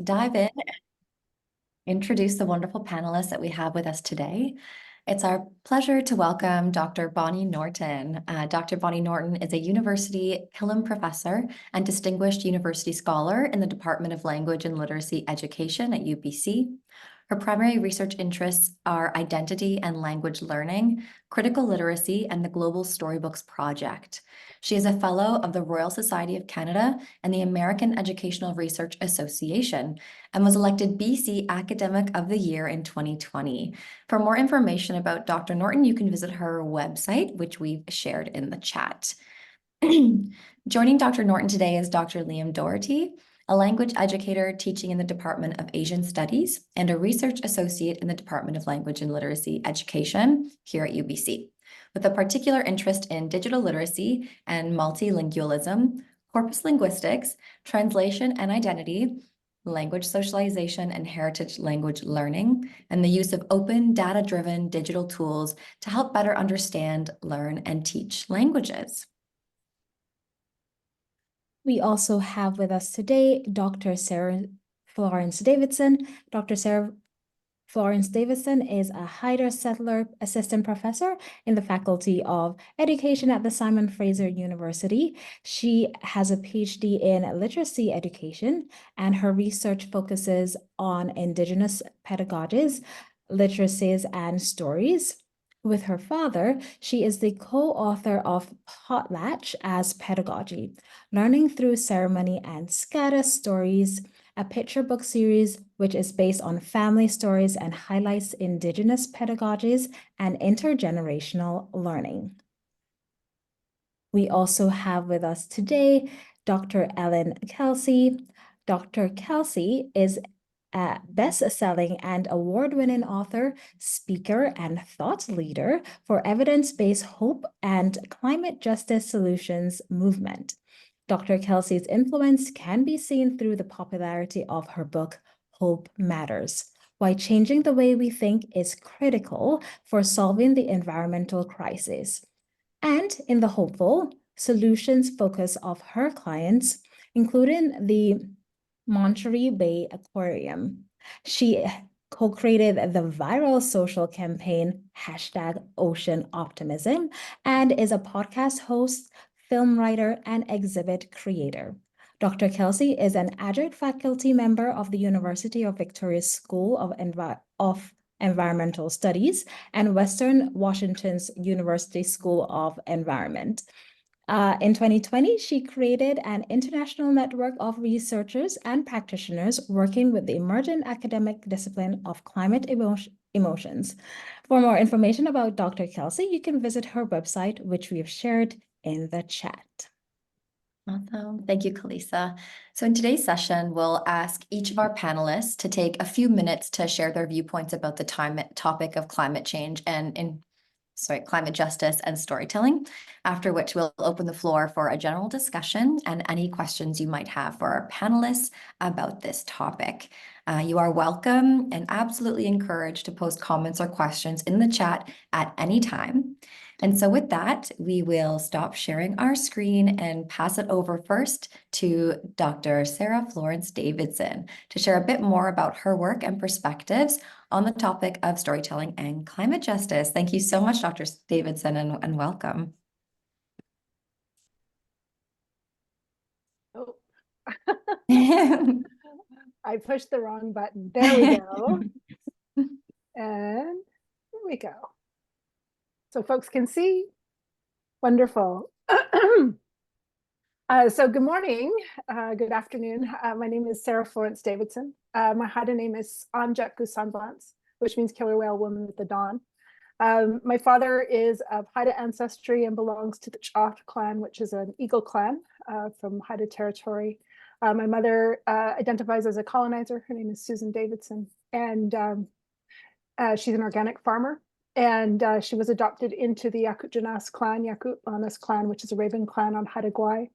Dive in, introduce the wonderful panelists that we have with us today. It's our pleasure to welcome Dr. Bonny Norton. Dr. Bonny Norton is a University Killam Professor and Distinguished University Scholar in the Department of Language and Literacy Education at UBC. Her primary research interests are identity and language learning, critical literacy, and the Global Storybooks Project. She is a fellow of the Royal Society of Canada and the American Educational Research Association, and was elected BC Academic of the Year in 2020. For more information about Dr. Norton, you can visit her website, which we've shared in the chat. Joining Dr. Norton today is Dr. Liam Dohorty, a language educator teaching in the Department of Asian Studies and a research associate in the Department of Language and Literacy Education here at UBC, with a particular interest in digital literacy and multilingualism, corpus linguistics, translation and identity, language socialization and heritage language learning, and the use of open, data-driven digital tools to help better understand, learn, and teach languages. We also have with us today Dr. Sara Florence Davidson. Dr. Sara Florence Davidson is a Hayter-Settler Assistant Professor in the Faculty of Education at the Simon Fraser University. She has a PhD in Literacy Education, and her research focuses on Indigenous pedagogies, literacies, and stories. With her father, she is the co-author of Potlatch as Pedagogy, Learning Through Ceremony and Scata Stories, a picture book series which is based on family stories and highlights Indigenous pedagogies and intergenerational learning. We also have with us today Dr. Elin Kelsey. Dr. Kelsey is a best-selling and award-winning author, speaker, and thought leader for evidence-based hope and climate justice solutions movement. Dr. Kelsey's influence can be seen through the popularity of her book, Hope Matters: Why Changing the Way We Think is Critical for Solving the Environmental Crisis. And in the hopeful solutions focus of her clients, including the Monterey Bay Aquarium. She co-created the viral social campaign #OceanOptimism and is a podcast host, film writer, and exhibit creator. Dr. Kelsey is an adjunct faculty member of the University of Victoria's School of Environmental Studies and Western Washington's University School of Environment. In 2020, she created an international network of researchers and practitioners working with the emerging academic discipline of climate emotions. For more information about Dr. Kelsey, you can visit her website, which we have shared in the chat. Awesome. Thank you, Kalisa. So in today's session, we'll ask each of our panelists to take a few minutes to share their viewpoints about the topic of climate change and climate justice and storytelling, after which we'll open the floor for a general discussion and any questions you might have for our panelists about this topic. You are welcome and absolutely encouraged to post comments or questions in the chat at any time. And so with that, we will stop sharing our screen and pass it over first to Dr. Sara Florence Davidson to share a bit more about her work and perspectives on the topic of storytelling and climate justice. Thank you so much, Dr. Davidson, and welcome. Oh, I pushed the wrong button. There we go. And here we go. So folks can see. Wonderful. So good morning, good afternoon. My name is Sara Florence Davidson. My Haida name is Anjak Gusanblans, which means killer whale woman with the dawn. My father is of Haida ancestry and belongs to the Chaw clan, which is an eagle clan from Haida territory. My mother identifies as a colonizer. Her name is Susan Davidson, and she's an organic farmer. And she was adopted into the Yakut clan, Yakut clan, which is a Raven clan on Haida Gwaii.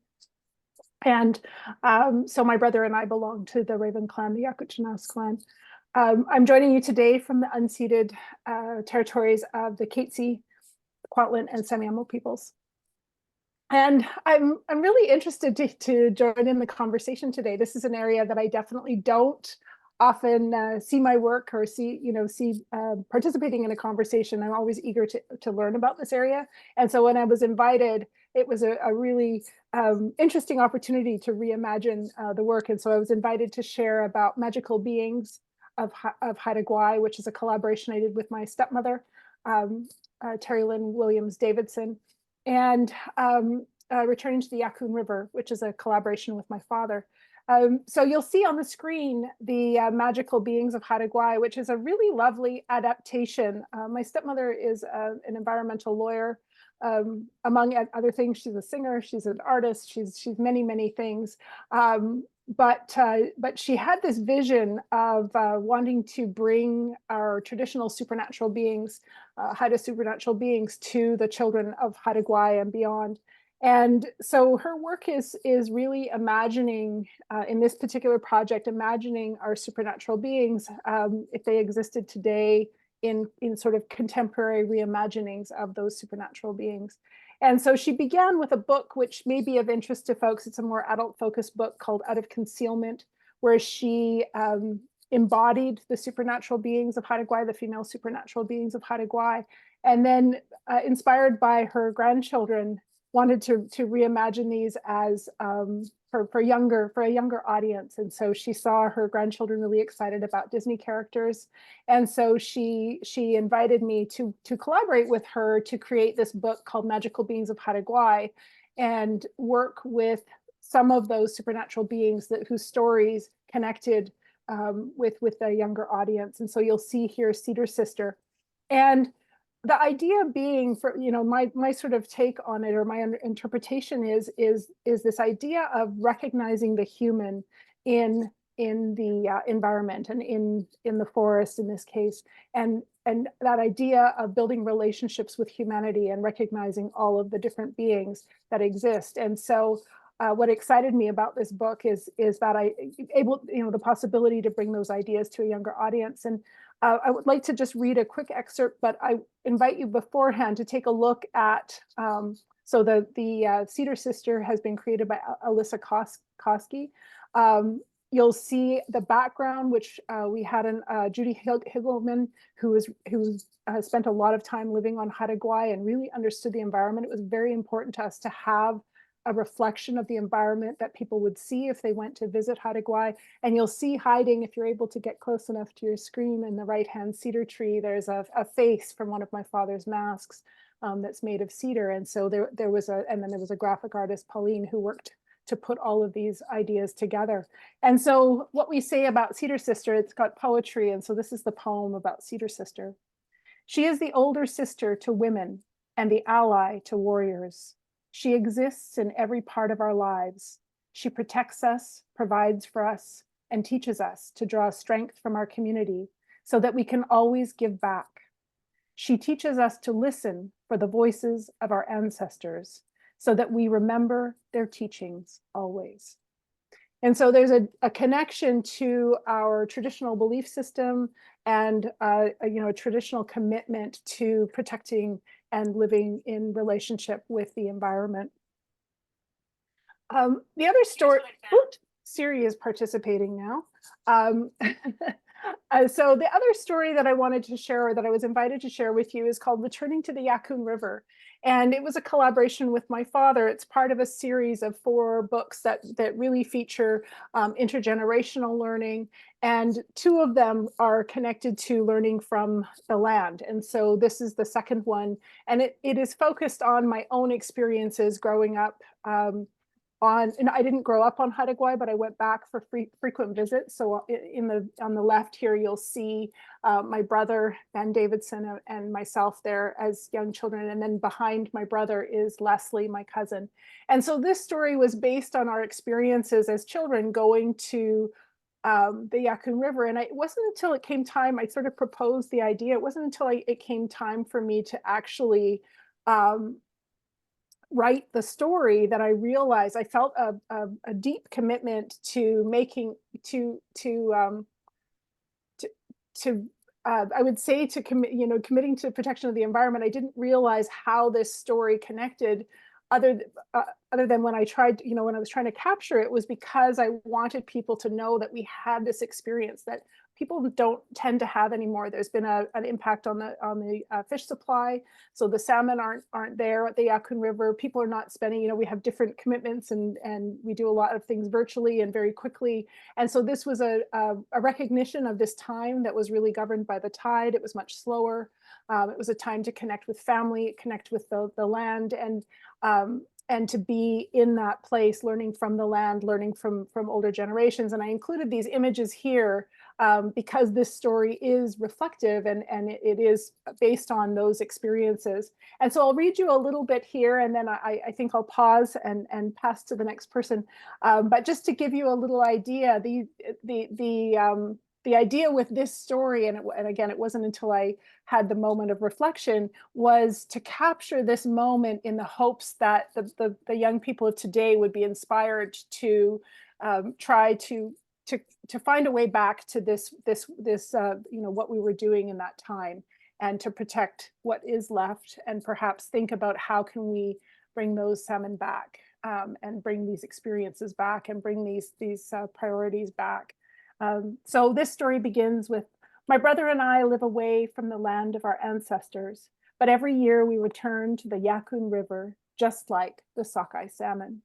And so my brother and I belong to the Raven clan, the Yakut clan. I'm joining you today from the unceded territories of the Katzie, Kwantlen, and Semiahmoo peoples. And I'm really interested to join in the conversation today. This is an area that I definitely don't often see my work or see participating in a conversation. I'm always eager to learn about this area. And so when I was invited, it was a really interesting opportunity to reimagine the work. And so I was invited to share about magical beings of Haida Gwaii, which is a collaboration I did with my stepmother, Terry Lynn Williams Davidson, and returning to the Yaccoon River, which is a collaboration with my father. So you'll see on the screen the magical beings of Haida Gwaii, which is a really lovely adaptation. My stepmother is an environmental lawyer. Among other things, she's a singer, she's an artist, she's many, many things. But she had this vision of wanting to bring our traditional supernatural beings, Haida supernatural beings, to the children of Haida Gwaii and beyond. And so her work is really imagining, in this particular project, imagining our supernatural beings, if they existed today, in sort of contemporary reimaginings of those supernatural beings. And so she began with a book which may be of interest to folks. It's a more adult-focused book called Out of Concealment, where she embodied the supernatural beings of Haida Gwaii, the female supernatural beings of Haida Gwaii, and then inspired by her grandchildren, wanted to reimagine these as for a younger audience. And so she saw her grandchildren really excited about Disney characters, and so she invited me to collaborate with her to create this book called Magical Beings of Haida Gwaii, and work with some of those supernatural beings whose stories connected with a younger audience. And so you'll see here Cedar Sister, and the idea being, for my sort of take on it, or my interpretation is this idea of recognizing the human in the environment and in the forest in this case, and that idea of building relationships with humanity and recognizing all of the different beings that exist. And so what excited me about this book is that the possibility to bring those ideas to a younger audience. And I would like to just read a quick excerpt, but I invite you beforehand to take a look at, so the Cedar Sister has been created by Alyssa Koski. You'll see the background, which we had Judy Higelman, who spent a lot of time living on Haida Gwaii and really understood the environment. It was very important to us to have a reflection of the environment that people would see if they went to visit Haida Gwaii. And you'll see hiding, if you're able to get close enough to your screen, in the right-hand cedar tree, there's a face from one of my father's masks that's made of cedar. And so there was a graphic artist, Pauline, who worked to put all of these ideas together. And so what we say about Cedar Sister, it's got poetry. And so this is the poem about Cedar Sister. She is the older sister to women and the ally to warriors. She exists in every part of our lives. She protects us, provides for us, and teaches us to draw strength from our community so that we can always give back. She teaches us to listen for the voices of our ancestors so that we remember their teachings always. And so there's a connection to our traditional belief system and a traditional commitment to protecting and living in relationship with the environment. The other story, Siri is participating now. So the other story that I wanted to share, or that I was invited to share with you, is called Returning to the Yaccoon River. And it was a collaboration with my father. It's part of a series of 4 books that really feature intergenerational learning. And 2 of them are connected to learning from the land. And so this is the second one. And it is focused on my own experiences growing up and I didn't grow up on Haida Gwaii, but I went back for frequent visits. So on the left here, you'll see my brother, Ben Davidson, and myself there as young children. And then behind my brother is Leslie, my cousin. And so this story was based on our experiences as children going to the Yaccoon River. And it wasn't until it came time, I sort of proposed the idea. It wasn't until it came time for me to actually write the story that I realized I felt a deep commitment to making I would say to committing to protection of the environment. I didn't realize how this story connected other than when I tried, when I was trying to capture it, was because I wanted people to know that we had this experience that people don't tend to have anymore. There's been an impact on the fish supply, so the salmon aren't there at the Yukon River. People are not spending. We have different commitments, and we do a lot of things virtually and very quickly. And so this was a recognition of this time that was really governed by the tide. It was much slower. It was a time to connect with family, connect with the land, and to be in that place, learning from the land, learning from older generations. And I included these images here because this story is reflective and it is based on those experiences. And so I'll read you a little bit here, and then I think I'll pause and pass to the next person. But just to give you a little idea, the idea with this story, and again, it wasn't until I had the moment of reflection, was to capture this moment in the hopes that the young people of today would be inspired to try to find a way back to this what we were doing in that time, and to protect what is left, and perhaps think about how can we bring those salmon back, and bring these experiences back, and bring these priorities back. So this story begins with, my brother and I live away from the land of our ancestors, but every year we return to the Yukon River, just like the sockeye salmon.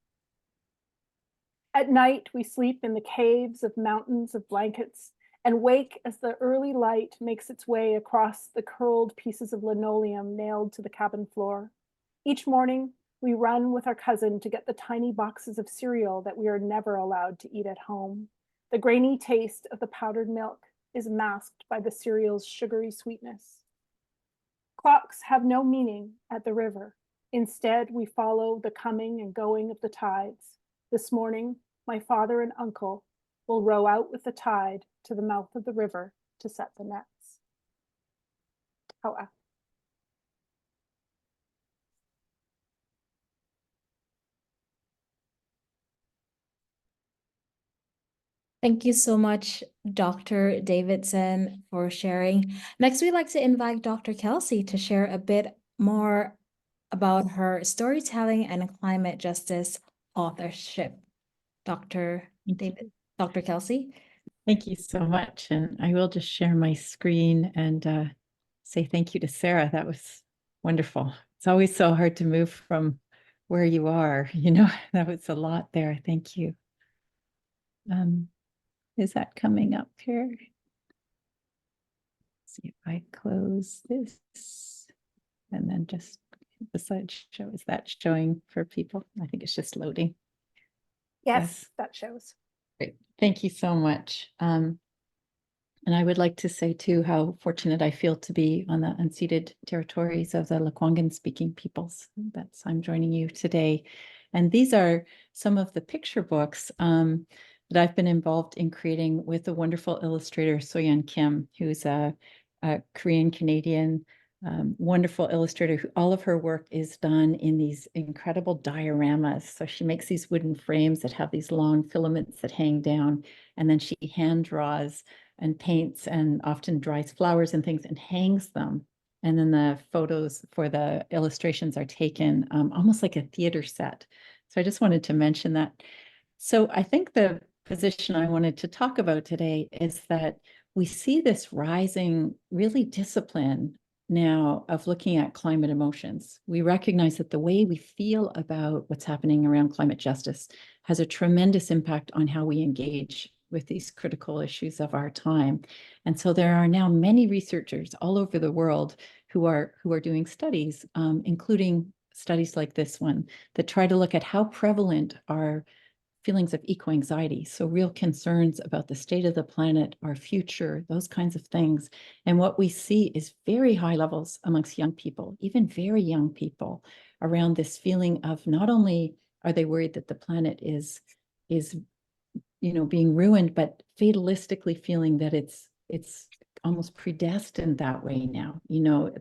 At night, we sleep in the caves of mountains of blankets and wake as the early light makes its way across the curled pieces of linoleum nailed to the cabin floor. Each morning, we run with our cousin to get the tiny boxes of cereal that we are never allowed to eat at home. The grainy taste of the powdered milk is masked by the cereal's sugary sweetness. Clocks have no meaning at the river. Instead, we follow the coming and going of the tides. This morning, my father and uncle will row out with the tide to the mouth of the river to set the nets. Hawa. Thank you so much, Dr. Davidson, for sharing. Next, we'd like to invite Dr. Kelsey to share a bit more about her storytelling and climate justice authorship. Dr. Kelsey. Thank you so much. And I will just share my screen and say thank you to Sara. That was wonderful. It's always so hard to move from where you are, that was a lot there. Thank you. Is that coming up here? Let's see if I close this and then just the slideshow. Is that showing for people? I think it's just loading. Yes, that shows. Great. Thank you so much. And I would like to say too how fortunate I feel to be on the unceded territories of the Lekwungen speaking peoples. I'm joining you today. And these are some of the picture books that I've been involved in creating with the wonderful illustrator Soyeon Kim, who's a Korean-Canadian wonderful illustrator who all of her work is done in these incredible dioramas. So she makes these wooden frames that have these long filaments that hang down, and then she hand draws and paints and often dries flowers and things and hangs them. And then the photos for the illustrations are taken almost like a theater set. So I just wanted to mention that. So I think the position I wanted to talk about today is that we see this rising really discipline now of looking at climate emotions. We recognize that the way we feel about what's happening around climate justice has a tremendous impact on how we engage with these critical issues of our time. And so there are now many researchers all over the world who are doing studies, including studies like this one, that try to look at how prevalent are feelings of eco-anxiety, so real concerns about the state of the planet, our future, those kinds of things. And what we see is very high levels amongst young people, even very young people, around this feeling of not only are they worried that the planet is being ruined, but fatalistically feeling that it's almost predestined that way now,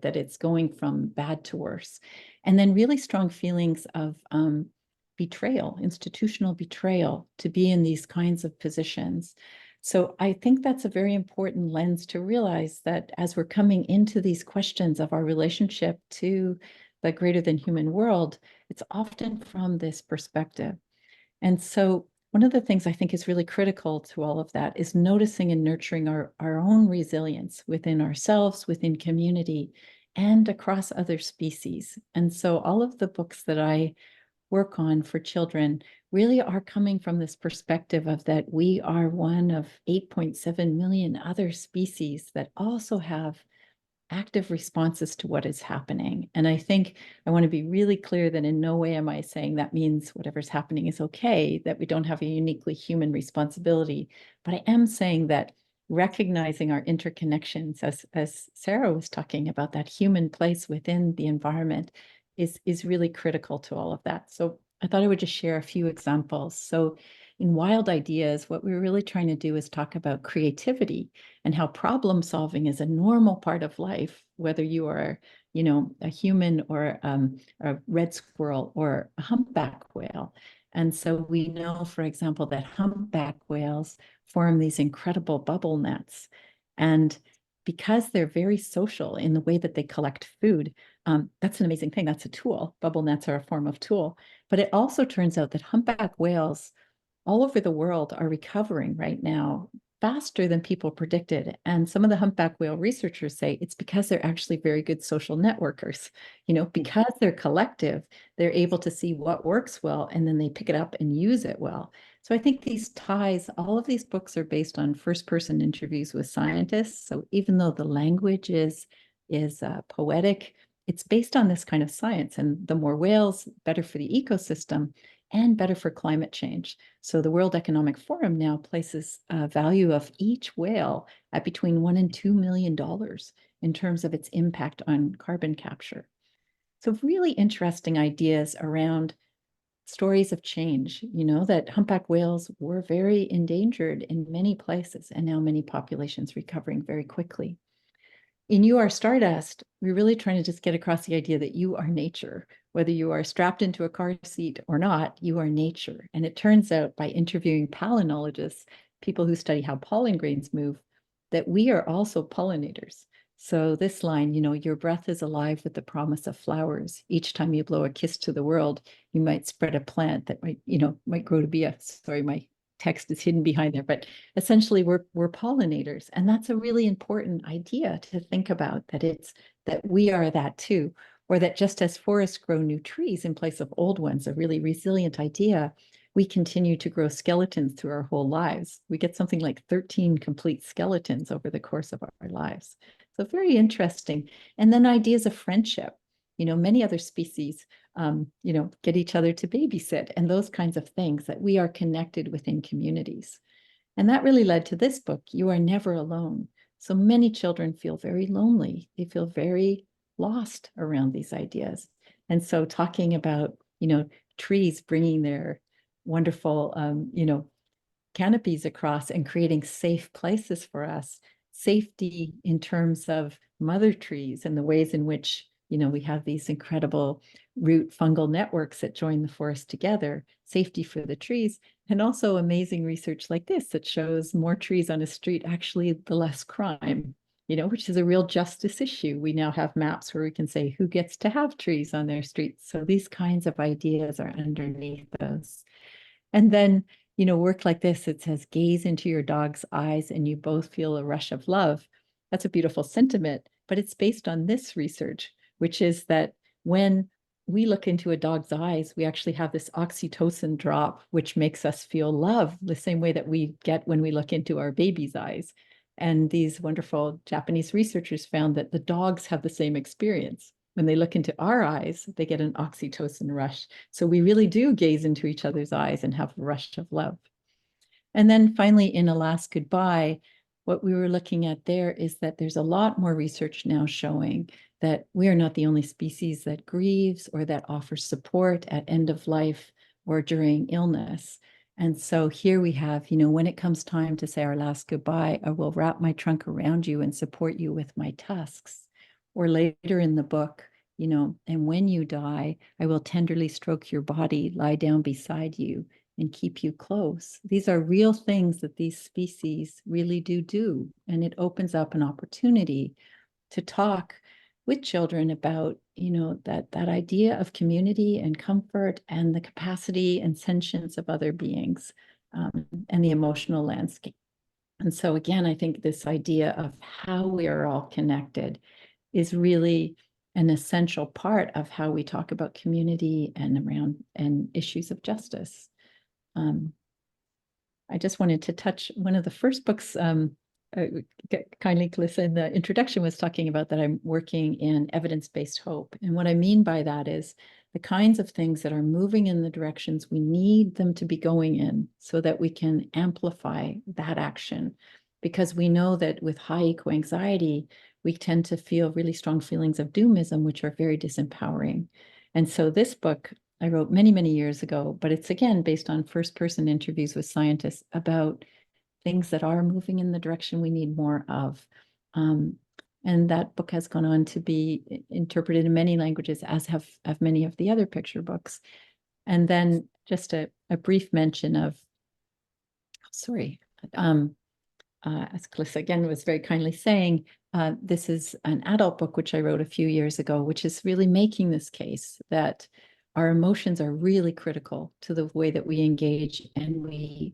that it's going from bad to worse. And then really strong feelings of betrayal, institutional betrayal, to be in these kinds of positions. So I think that's a very important lens to realize that as we're coming into these questions of our relationship to the greater than human world, it's often from this perspective. And so one of the things I think is really critical to all of that is noticing and nurturing our own resilience within ourselves, within community, and across other species. And so all of the books that I work on for children really are coming from this perspective of that we are one of 8.7 million other species that also have active responses to what is happening. And I think I want to be really clear that in no way am I saying that means whatever's happening is okay, that we don't have a uniquely human responsibility. But I am saying that recognizing our interconnections, as Sara was talking about, that human place within the environment is really critical to all of that. So I thought I would just share a few examples. So in Wild Ideas, what we're really trying to do is talk about creativity and how problem solving is a normal part of life, whether you are, a human or a red squirrel or a humpback whale. And so we know, for example, that humpback whales form these incredible bubble nets. And because they're very social in the way that they collect food, that's an amazing thing. That's a tool. Bubble nets are a form of tool. But it also turns out that humpback whales all over the world are recovering right now faster than people predicted. And some of the humpback whale researchers say it's because they're actually very good social networkers. Because they're collective, they're able to see what works well, and then they pick it up and use it well. So I think these ties, all of these books are based on first-person interviews with scientists. So even though the language is poetic, it's based on this kind of science. And the more whales, better for the ecosystem and better for climate change. So the World Economic Forum now places a value of each whale at between $1 and $2 million in terms of its impact on carbon capture. So really interesting ideas around stories of change, that humpback whales were very endangered in many places, and now many populations recovering very quickly. In You Are Stardust, we're really trying to just get across the idea that you are nature. Whether you are strapped into a car seat or not, you are nature. And it turns out by interviewing palynologists, people who study how pollen grains move, that we are also pollinators. So this line, your breath is alive with the promise of flowers. Each time you blow a kiss to the world, you might spread a plant that might grow to be my text is hidden behind there, but essentially we're pollinators. And that's a really important idea to think about, that we are that too, or that just as forests grow new trees in place of old ones, a really resilient idea, we continue to grow skeletons through our whole lives. We get something like 13 complete skeletons over the course of our lives. So very interesting. And then ideas of friendship. Many other species get each other to babysit and those kinds of things, that we are connected within communities. And that really led to this book, You Are Never Alone. So many children feel very lonely. They feel very lost around these ideas. And so talking about, trees bringing their wonderful, canopies across and creating safe places for us, safety in terms of mother trees and the ways in which we have these incredible root fungal networks that join the forest together, safety for the trees, and also amazing research like this that shows more trees on a street, actually the less crime, which is a real justice issue. We now have maps where we can say who gets to have trees on their streets. So these kinds of ideas are underneath those. And then, work like this, it says, gaze into your dog's eyes and you both feel a rush of love. That's a beautiful sentiment, but it's based on this research, which is that when we look into a dog's eyes, we actually have this oxytocin drop, which makes us feel love the same way that we get when we look into our baby's eyes. And these wonderful Japanese researchers found that the dogs have the same experience. When they look into our eyes, they get an oxytocin rush. So we really do gaze into each other's eyes and have a rush of love. And then finally, in A Last Goodbye, what we were looking at there is that there's a lot more research now showing that we are not the only species that grieves or that offers support at end of life or during illness. And so here we have, when it comes time to say our last goodbye, I will wrap my trunk around you and support you with my tusks. Or later in the book, and when you die, I will tenderly stroke your body, lie down beside you, and keep you close. These are real things that these species really do. And it opens up an opportunity to talk with children about, that idea of community and comfort and the capacity and sentience of other beings, and the emotional landscape. And so again, I think this idea of how we are all connected is really an essential part of how we talk about community and issues of justice. I just wanted to touch one of the first books, kindly, Calissa, in the introduction was talking about that I'm working in evidence-based hope. And what I mean by that is the kinds of things that are moving in the directions we need them to be going in so that we can amplify that action. Because we know that with high eco-anxiety, we tend to feel really strong feelings of doomism, which are very disempowering. And so this book I wrote many, many years ago, but it's again based on first-person interviews with scientists about things that are moving in the direction we need more of. And that book has gone on to be interpreted in many languages, as have many of the other picture books. And then just a brief mention of, as Calissa again was very kindly saying, this is an adult book, which I wrote a few years ago, which is really making this case that our emotions are really critical to the way that we engage, and we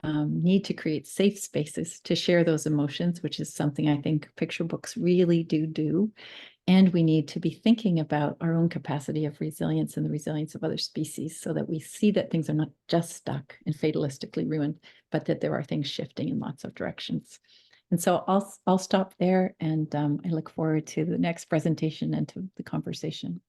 need to create safe spaces to share those emotions, which is something I think picture books really do. And we need to be thinking about our own capacity of resilience and the resilience of other species so that we see that things are not just stuck and fatalistically ruined, but that there are things shifting in lots of directions. And so I'll stop there, and I look forward to the next presentation and to the conversation.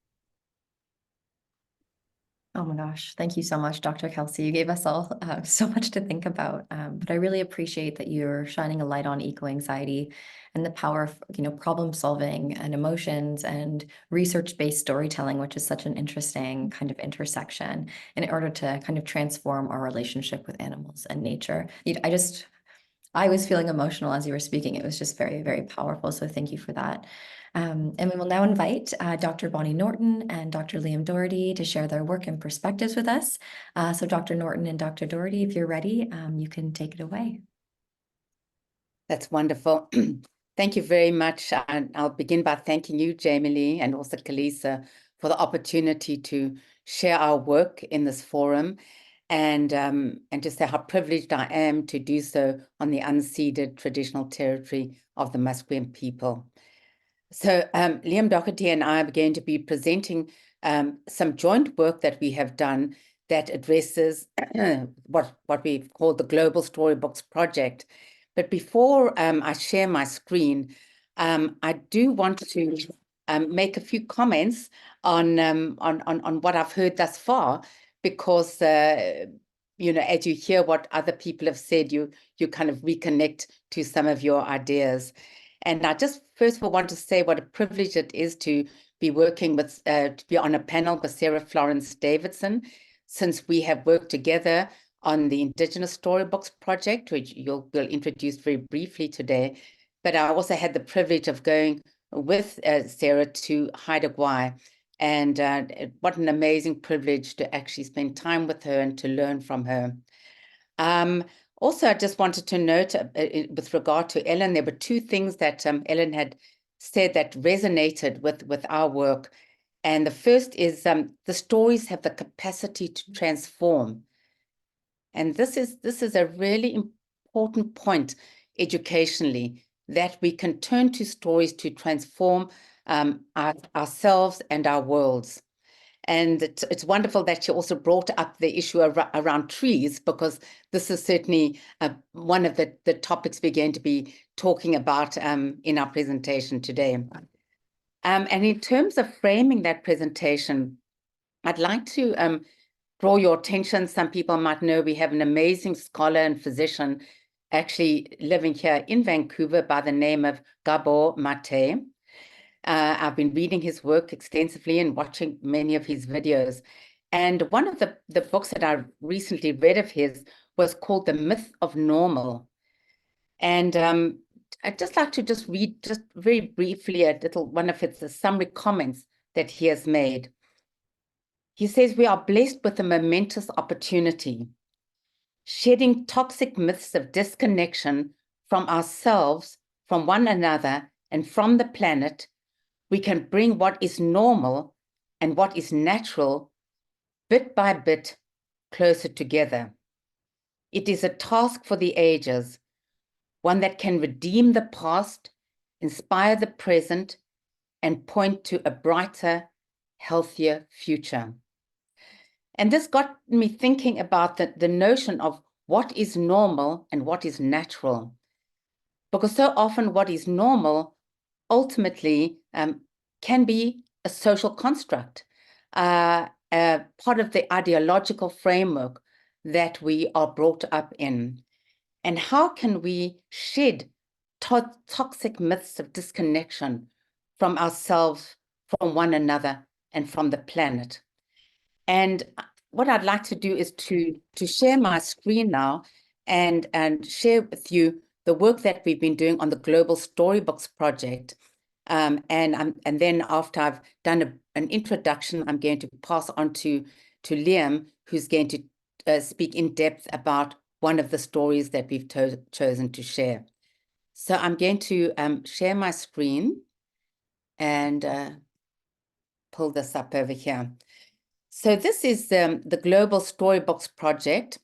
Oh my gosh, thank you so much, Dr. Kelsey. You gave us all so much to think about, but I really appreciate that you're shining a light on eco-anxiety and the power of, problem solving and emotions and research-based storytelling, which is such an interesting kind of intersection in order to kind of transform our relationship with animals and nature. I was feeling emotional as you were speaking. It was just very, very powerful. So thank you for that. And we will now invite Dr. Bonny Norton and Dr. Liam Dohorty to share their work and perspectives with us. So Dr. Norton and Dr. Dohorty, if you're ready, you can take it away. That's wonderful. Thank you very much. And I'll begin by thanking you, Jamie Lee, and also Calissa, for the opportunity to share our work in this forum, and to say how privileged I am to do so on the unceded traditional territory of the Musqueam people. So Liam Dohorty and I are going to be presenting some joint work that we have done that addresses what we call the Global Storybooks Project. But before I share my screen, I do want to make a few comments on what I've heard thus far, because as you hear what other people have said, you kind of reconnect to some of your ideas. And I just first of all want to say what a privilege it is to be working with, to be on a panel with Sara Florence Davidson, since we have worked together on the Indigenous Storybooks Project, which we'll introduce very briefly today. But I also had the privilege of going with Sara to Haida Gwaii, and what an amazing privilege to actually spend time with her and to learn from her. Also, I just wanted to note with regard to Elin, there were two things that Elin had said that resonated with our work. And the first is the stories have the capacity to transform. And this is a really important point educationally, that we can turn to stories to transform ourselves and our worlds. And it's wonderful that you also brought up the issue around trees, because this is certainly one of the topics we're going to be talking about in our presentation today. And in terms of framing that presentation, I'd like to draw your attention. Some people might know we have an amazing scholar and physician actually living here in Vancouver by the name of Gabor Mate. I've been reading his work extensively and watching many of his videos. And one of the books that I recently read of his was called The Myth of Normal. And I'd just like to read just very briefly a little one of his summary comments that he has made. He says, "We are blessed with a momentous opportunity, shedding toxic myths of disconnection from ourselves, from one another, and from the planet. we can bring what is normal and what is natural bit by bit closer together. It is a task for the ages, one that can redeem the past, inspire the present, and point to a brighter, healthier future. And this got me thinking about the notion of what is normal and what is natural. Because so often what is normal ultimately can be a social construct, part of the ideological framework that we are brought up in. And how can we shed toxic myths of disconnection from ourselves, from one another, and from the planet? And what I'd like to do is to share my screen now and share with you the work that we've been doing on the Global Storybooks Project. And then after I've done an introduction, I'm going to pass on to Liam, who's going to speak in depth about one of the stories that we've chosen to share. So I'm going to share my screen and pull this up over here. So this is the Global Storybooks Project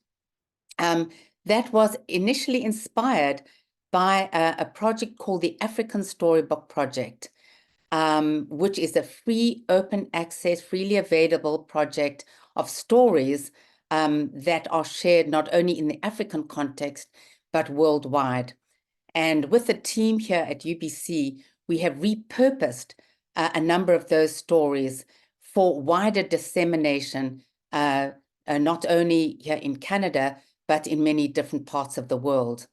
that was initially inspired by a project called the African Storybook Project, which is a free, open access, freely available project of stories that are shared not only in the African context, but worldwide. And with the team here at UBC, we have repurposed a number of those stories for wider dissemination, not only here in Canada, but in many different parts of the world.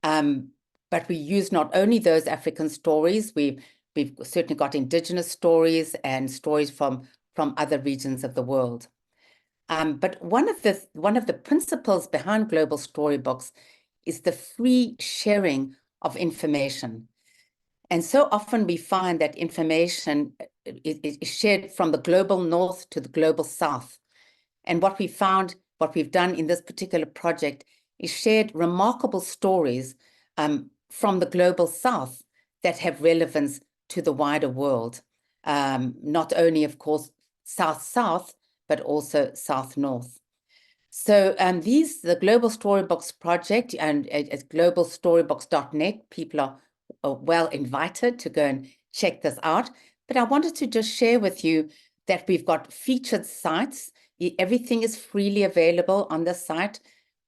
But we use not only those African stories, we've certainly got Indigenous stories and stories from other regions of the world. But one of the principles behind Global Storybooks is the free sharing of information. And so often we find that information is shared from the global north to the global south. And what we've done in this particular project is shared remarkable stories from the global south that have relevance to the wider world. Not only, of course, south-south, but also south-north. So the Global Storybooks Project and at globalstorybooks.net, people are well invited to go and check this out. But I wanted to just share with you that we've got featured sites. Everything is freely available on the site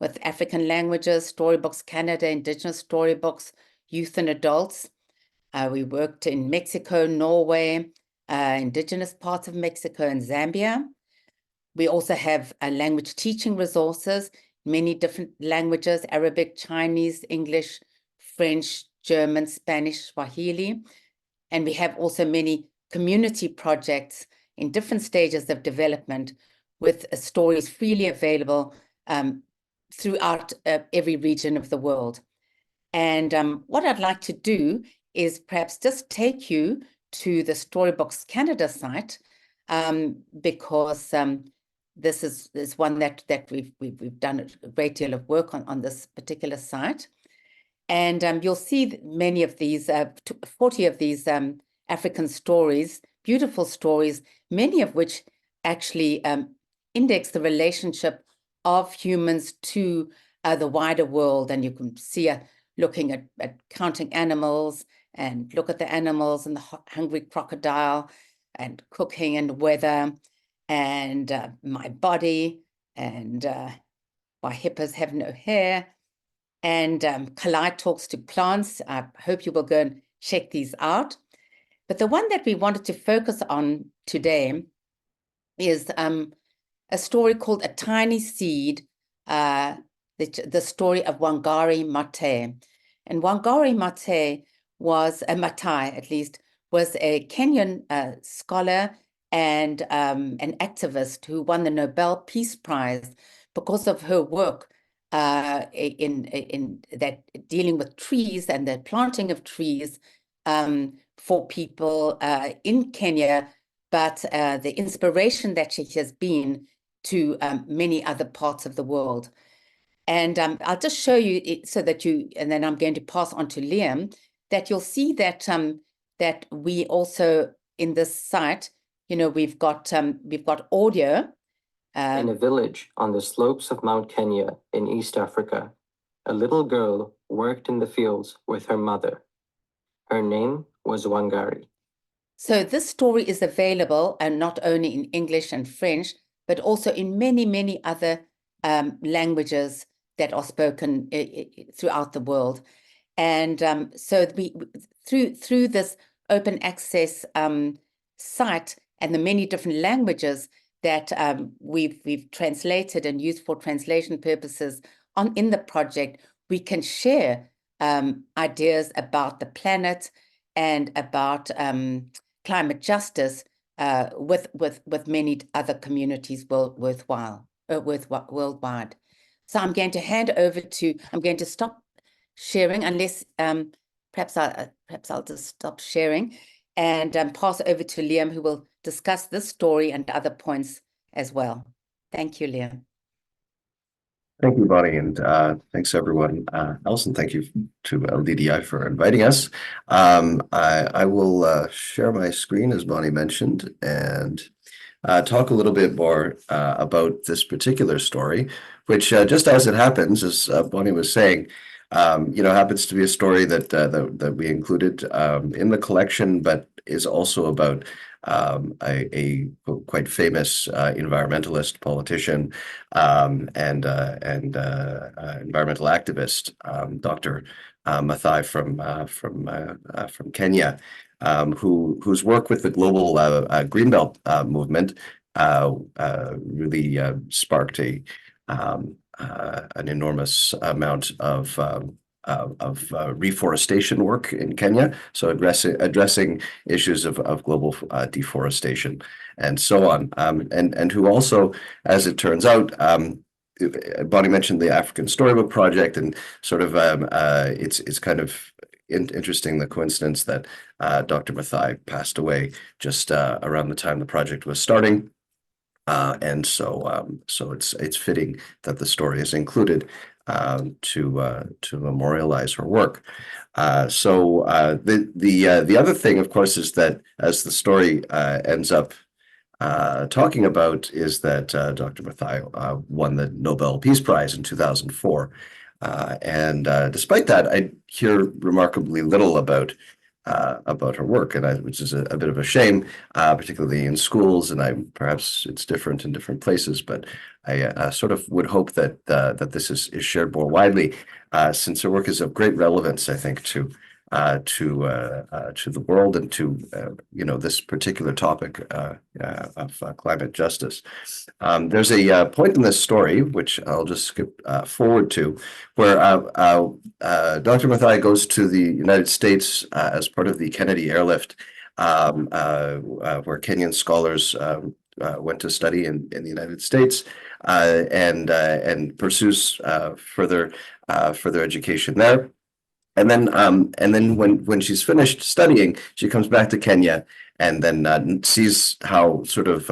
with African languages, Storybooks Canada, Indigenous storybooks, youth and adults. We worked in Mexico, Norway, Indigenous parts of Mexico and Zambia. We also have language teaching resources, many different languages, Arabic, Chinese, English, French, German, Spanish, Swahili. And we have also many community projects in different stages of development with stories freely available throughout every region of the world. And what I'd like to do is perhaps just take you to the Storybooks Canada site because this is one that we've done a great deal of work on this particular site. And you'll see many of these, 40 of these African stories, beautiful stories, many of which actually index the relationship of humans to the wider world. And you can see looking at counting animals and look at the animals and the hungry crocodile and cooking and weather and my body and why hippos have no hair. And Collide talks to plants. I hope you will go and check these out. But the one that we wanted to focus on today is a story called A Tiny Seed, the story of Wangari Maathai. And Wangari Maathai was, Maathai at least, was a Kenyan scholar and an activist who won the Nobel Peace Prize because of her work in that dealing with trees and the planting of trees for people in Kenya, but the inspiration that she has been to many other parts of the world. And I'll just show you it so that and then I'm going to pass on to Liam, that you'll see that that we also in this site, we've got audio. In a village on the slopes of Mount Kenya in East Africa, a little girl worked in the fields with her mother. Her name was Wangari. So this story is available, and not only in English and French, but also in many, many other languages that are spoken throughout the world. And so through this open access site and the many different languages that we've translated and used for translation purposes in the project, we can share ideas about the planet and about climate justice with many other communities worldwide. So I'm going to stop sharing, unless perhaps I'll just stop sharing and pass over to Liam, who will discuss this story and other points as well. Thank you, Liam. Thank you, Bonnie, and thanks everyone. Alison, thank you to LDDI for inviting us. I will share my screen, as Bonnie mentioned, and talk a little bit more about this particular story, which just as it happens, as Bonnie was saying, happens to be a story that we included in the collection, but is also about a quite famous environmentalist, politician, and environmental activist, Dr. Maathai from Kenya, whose work with the global Greenbelt movement really sparked an enormous amount of reforestation work in Kenya, so addressing issues of global deforestation and so on, and who also, as it turns out, Bonnie mentioned the African Storybook Project, and sort of it's kind of interesting, the coincidence that Dr. Maathai passed away just around the time the project was starting. And so it's fitting that the story is included to memorialize her work. So the other thing, of course, is that as the story ends up talking about, is that Dr. Maathai won the Nobel Peace Prize in 2004. And despite that, I hear remarkably little about her work, and which is a bit of a shame, particularly in schools, and perhaps it's different in different places, but I sort of would hope that this is shared more widely, since her work is of great relevance, I think, to the world and to this particular topic of climate justice. There's a point in this story, which I'll just skip forward to, where Dr. Maathai goes to the United States as part of the Kennedy Airlift, where Kenyan scholars went to study in the United States, and pursues further education there. And then when she's finished studying, she comes back to Kenya, and then sees how sort of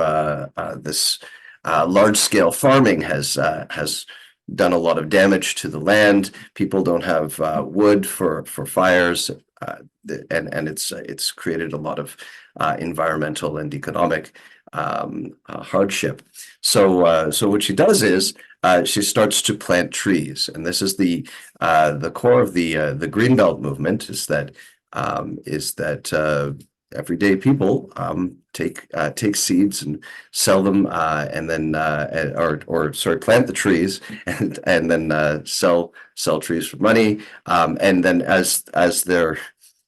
this large-scale farming has done a lot of damage to the land. People don't have wood for fires, and it's created a lot of environmental and economic hardship. So what she does is she starts to plant trees, and this is the core of the Greenbelt movement. Is that everyday people take seeds and sell them, and then plant the trees and then sell trees for money, and then as they're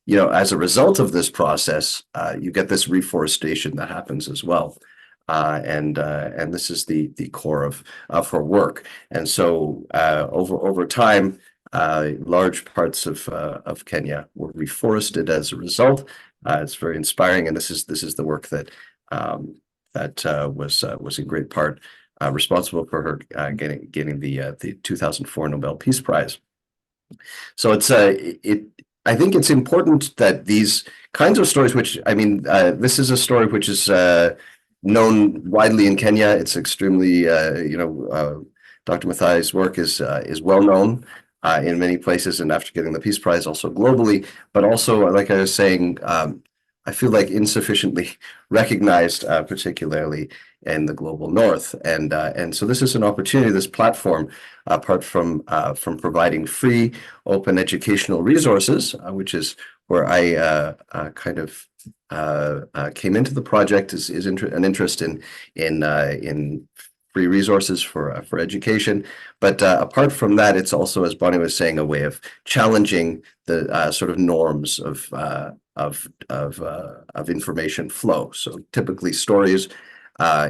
as a result of this process, you get this reforestation that happens as well. And this is the core of her work. And so over time, large parts of Kenya were reforested as a result. It's very inspiring, and this is the work that was in great part responsible for her getting the 2004 Nobel Peace Prize. So I think it's important that these kinds of stories, which this is a story which is known widely in Kenya. It's extremely, Dr. Maathai's work is well known, in many places, and after getting the Peace Prize, also globally, but also, like I was saying, I feel like insufficiently recognized, particularly in the global north. And so this is an opportunity, this platform, apart from providing free, open educational resources, which is where I kind of came into the project, is an interest in free resources for education. But apart from that, it's also, as Bonnie was saying, a way of challenging the sort of norms of information flow. So typically stories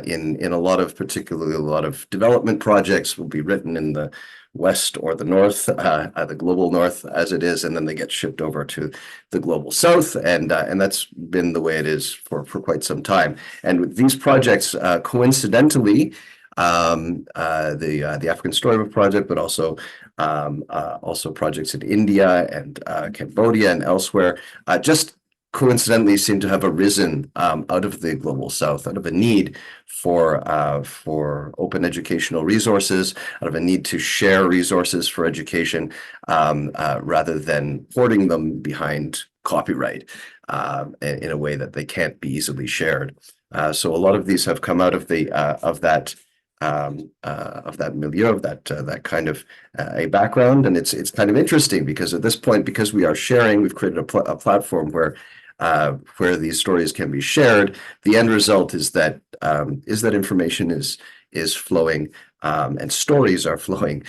in a lot of, particularly a lot of development projects, will be written in the West or the North, the global North as it is, and then they get shipped over to the global South, and that's been the way it is for quite some time. And with these projects, coincidentally, the African Storybook Project, but also projects in India and Cambodia and elsewhere, just coincidentally seem to have arisen out of the global South, out of a need for open educational resources, out of a need to share resources for education, rather than hoarding them behind copyright in a way that they can't be easily shared. So a lot of these have come out of that milieu, of that kind of a background, and it's kind of interesting because at this point, because we are sharing, we've created a platform where these stories can be shared. The end result is that information is flowing, and stories are flowing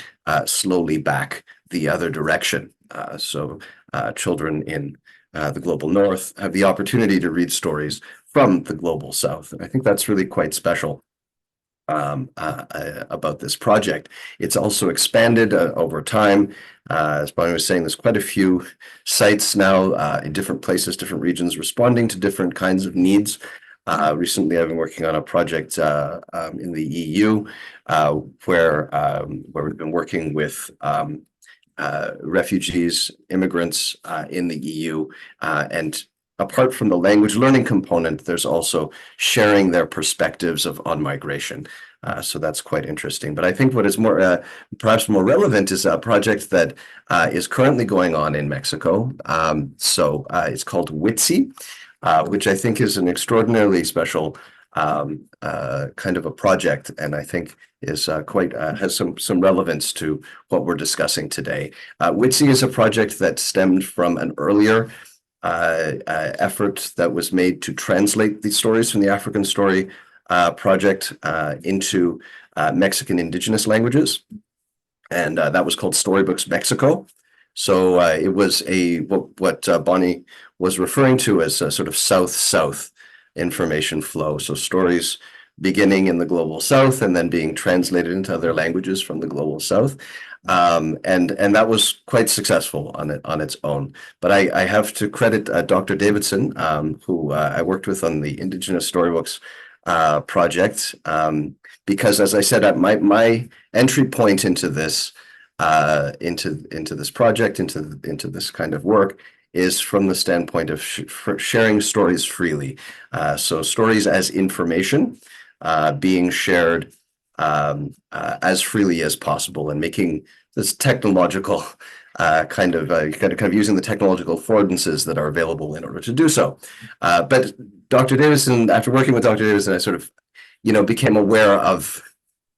slowly back the other direction. So children in the global North have the opportunity to read stories from the global South, and I think that's really quite special about this project. It's also expanded over time. As Bonnie was saying, there's quite a few sites now in different places, different regions, responding to different kinds of needs. Recently, I've been working on a project in the EU where we've been working with refugees, immigrants in the EU, and apart from the language learning component, there's also sharing their perspectives on migration. So that's quite interesting. But I think what is perhaps more relevant is a project that is currently going on in Mexico. So it's called WITSI, which I think is an extraordinarily special kind of a project, and I think is has some relevance to what we're discussing today. WITSI is a project that stemmed from an earlier effort that was made to translate the stories from the African Story Project into Mexican indigenous languages, and that was called Storybooks Mexico. So it was what Bonnie was referring to as a sort of South-South information flow. So stories beginning in the global South and then being translated into other languages from the global South. And that was quite successful on its own. But I have to credit Dr. Davidson, who I worked with on the Indigenous Storybooks project, because, as I said, my entry point into this project, into this kind of work, is from the standpoint of sharing stories freely. So stories as information being shared as freely as possible, and making this technological kind of using the technological affordances that are available in order to do so. But Dr. Davidson, after working with Dr. Davidson, I sort of, became aware of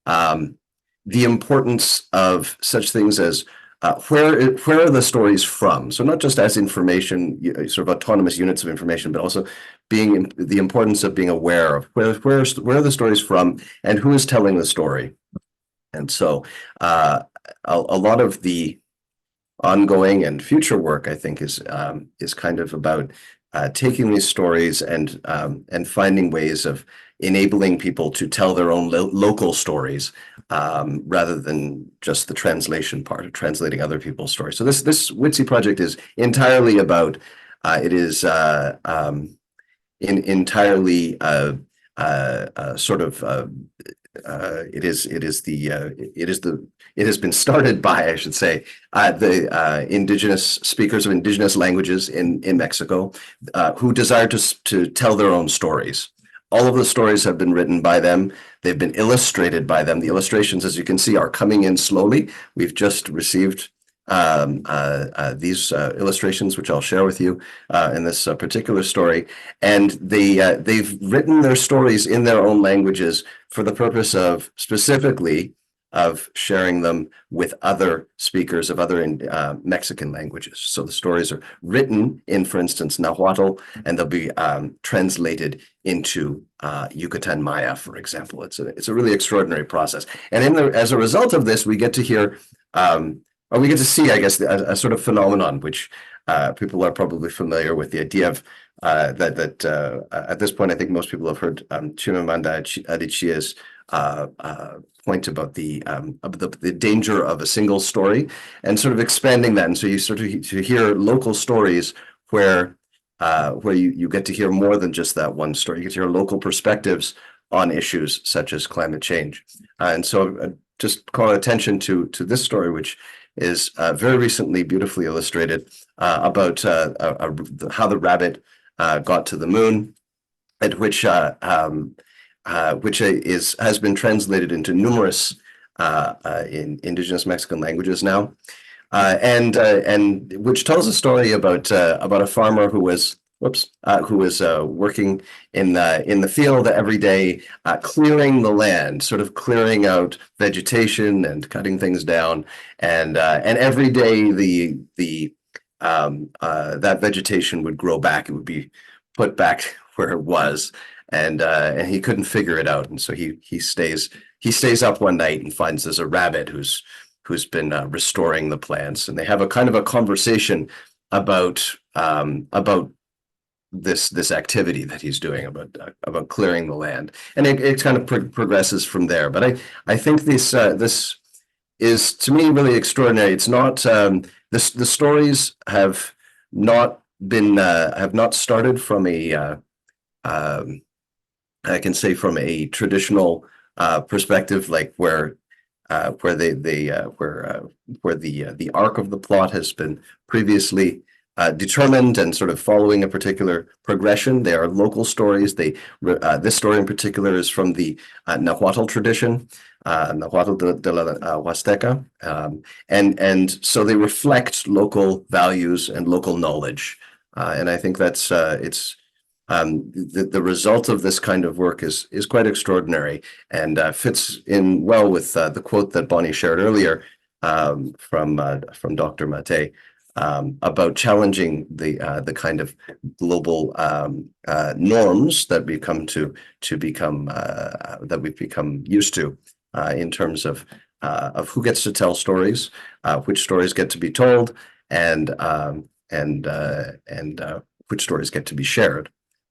the importance of such things as where are the stories from? So not just as information, sort of autonomous units of information, but also the importance of being aware of where are the stories from and who is telling the story. And so a lot of the ongoing and future work, I think, is kind of about taking these stories and finding ways of enabling people to tell their own local stories, rather than just the translation part of translating other people's stories. So this WITSI project is entirely about it is entirely sort of it has been started by, I should say, the indigenous speakers of indigenous languages in Mexico, who desire to tell their own stories. All of the stories have been written by them. They've been illustrated by them. The illustrations, as you can see, are coming in slowly. We've just received these illustrations, which I'll share with you in this particular story. And they've written their stories in their own languages for the purpose of specifically of sharing them with other speakers of other Mexican languages. So the stories are written in, for instance, Nahuatl, and they'll be translated into Yucatan Maya, for example. It's a really extraordinary process. And as a result of this, we get to hear, or we get to see, I guess, a sort of phenomenon, which people are probably familiar with, the idea of that at this point, I think most people have heard Chimamanda Adichie's point about the danger of a single story, and sort of expanding that. And so you sort of hear local stories where you get to hear more than just that one story. You get to hear local perspectives on issues such as climate change. And so just call attention to this story, which is very recently beautifully illustrated about how the rabbit got to the moon, and which has been translated into numerous in indigenous Mexican languages now, and which tells a story about a farmer who was working in the field every day, clearing the land, sort of clearing out vegetation and cutting things down, and every day that vegetation would grow back. It would be put back where it was, and he couldn't figure it out, and so he stays up one night and finds there's a rabbit who's been restoring the plants, and they have a kind of a conversation about this activity that he's doing, about clearing the land, and it kind of progresses from there. But I think this is, to me, really extraordinary. It's not the stories have not started from I can say from a traditional perspective, like where the arc of the plot has been previously determined and sort of following a particular progression. They are local stories. This story in particular is from the Nahuatl tradition, Nahuatl de la Huasteca, and so they reflect local values and local knowledge. And I think that's the result of this kind of work is quite extraordinary, and fits in well with the quote that Bonnie shared earlier from Dr. Mate about challenging the kind of global norms that we've become used to in terms of who gets to tell stories, which stories get to be told, and which stories get to be shared.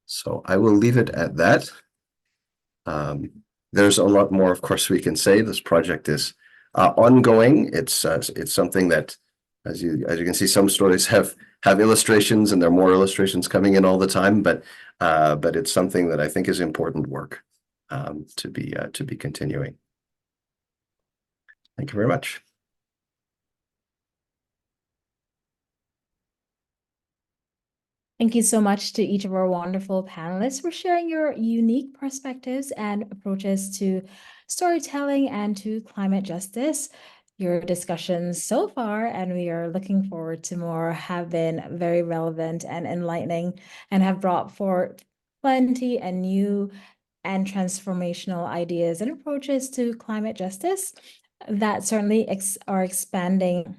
So I will leave it at that. There's a lot more, of course, we can say. This project is ongoing. It's something that, as you can see, some stories have illustrations, and there are more illustrations coming in all the time. But it's something that I think is important work to be continuing. Thank you very much. Thank you so much to each of our wonderful panelists for sharing your unique perspectives and approaches to storytelling and to climate justice. Your discussions so far, and we are looking forward to more, have been very relevant and enlightening, and have brought forth plenty and new and transformational ideas and approaches to climate justice that certainly are expanding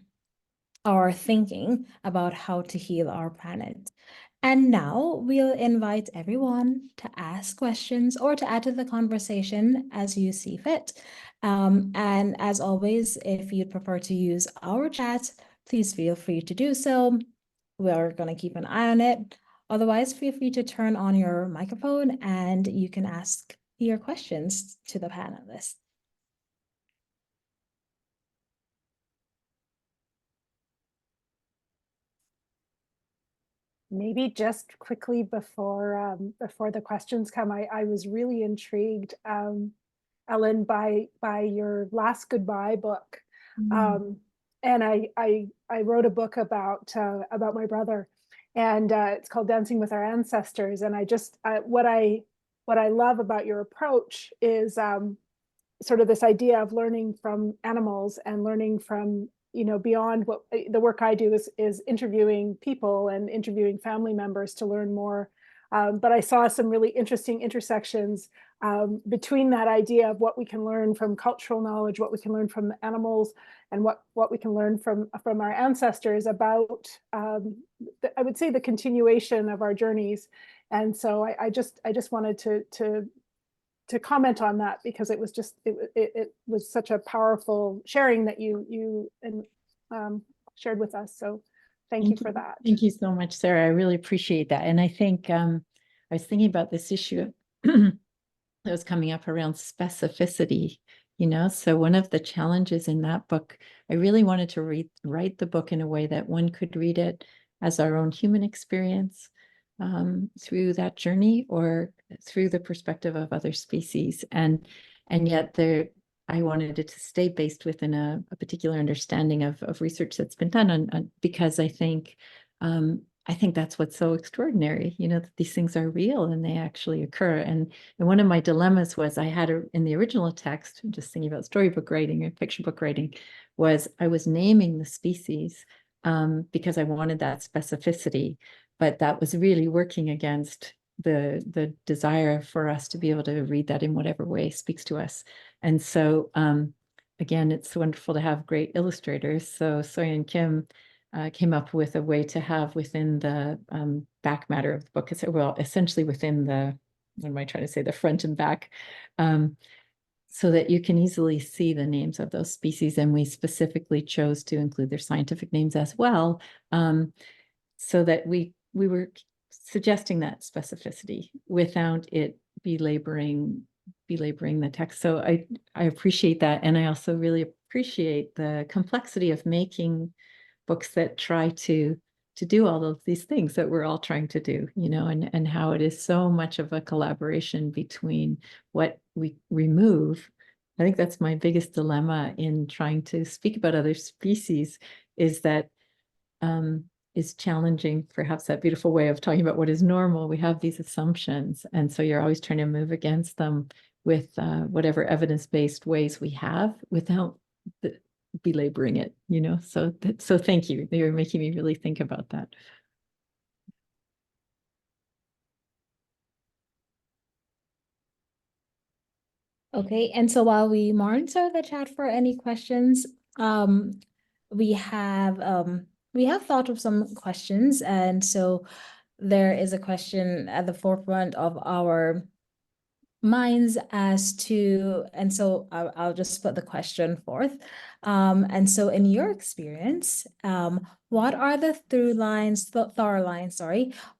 our thinking about how to heal our planet. And now we'll invite everyone to ask questions or to add to the conversation as you see fit. And as always, if you'd prefer to use our chat, please feel free to do so. We're going to keep an eye on it. Otherwise, feel free to turn on your microphone and you can ask your questions to the panelists. Maybe just quickly before the questions come, I was really intrigued, Ellen, by your Last Goodbye book, and I wrote a book about my brother, and it's called Dancing with Our Ancestors. And I just what I love about your approach is sort of this idea of learning from animals and learning from beyond what the work I do is interviewing people and interviewing family members to learn more. But I saw some really interesting intersections between that idea of what we can learn from cultural knowledge, what we can learn from the animals, and what we can learn from our ancestors about, I would say, the continuation of our journeys. And so I just wanted to comment on that, because it was just it was such a powerful sharing that you shared with us. So thank you for that. Thank you so much, Sarah. I really appreciate that. And I think I was thinking about this issue that was coming up around specificity, so one of the challenges in that book, I really wanted to write the book in a way that one could read it as our own human experience through that journey, or through the perspective of other species. And yet I wanted it to stay based within a particular understanding of research that's been done on because I think that's what's so extraordinary, that these things are real and they actually occur. And one of my dilemmas was I had in the original text, just thinking about storybook writing or fiction book writing, was I was naming the species because I wanted that specificity, but that was really working against the desire for us to be able to read that in whatever way speaks to us. And so again, it's wonderful to have great illustrators. So Soy and Kim came up with a way to have within the back matter of the book, well, essentially within the, what am I trying to say, the front and back, so that you can easily see the names of those species. And we specifically chose to include their scientific names as well, so that we were suggesting that specificity without it belaboring the text. So I appreciate that. And I also really appreciate the complexity of making books that try to do all of these things that we're all trying to do, and how it is so much of a collaboration between what we remove. I think that's my biggest dilemma in trying to speak about other species, is that is challenging perhaps that beautiful way of talking about what is normal. We have these assumptions, and so you're always trying to move against them with whatever evidence-based ways we have without belaboring it, so thank you. You're making me really think about that. Okay, and so while we monitor the chat for any questions, we have thought of some questions, and so there is a question at the forefront of our minds as to, and so I'll just put the question forth. And so in your experience, what are the through lines of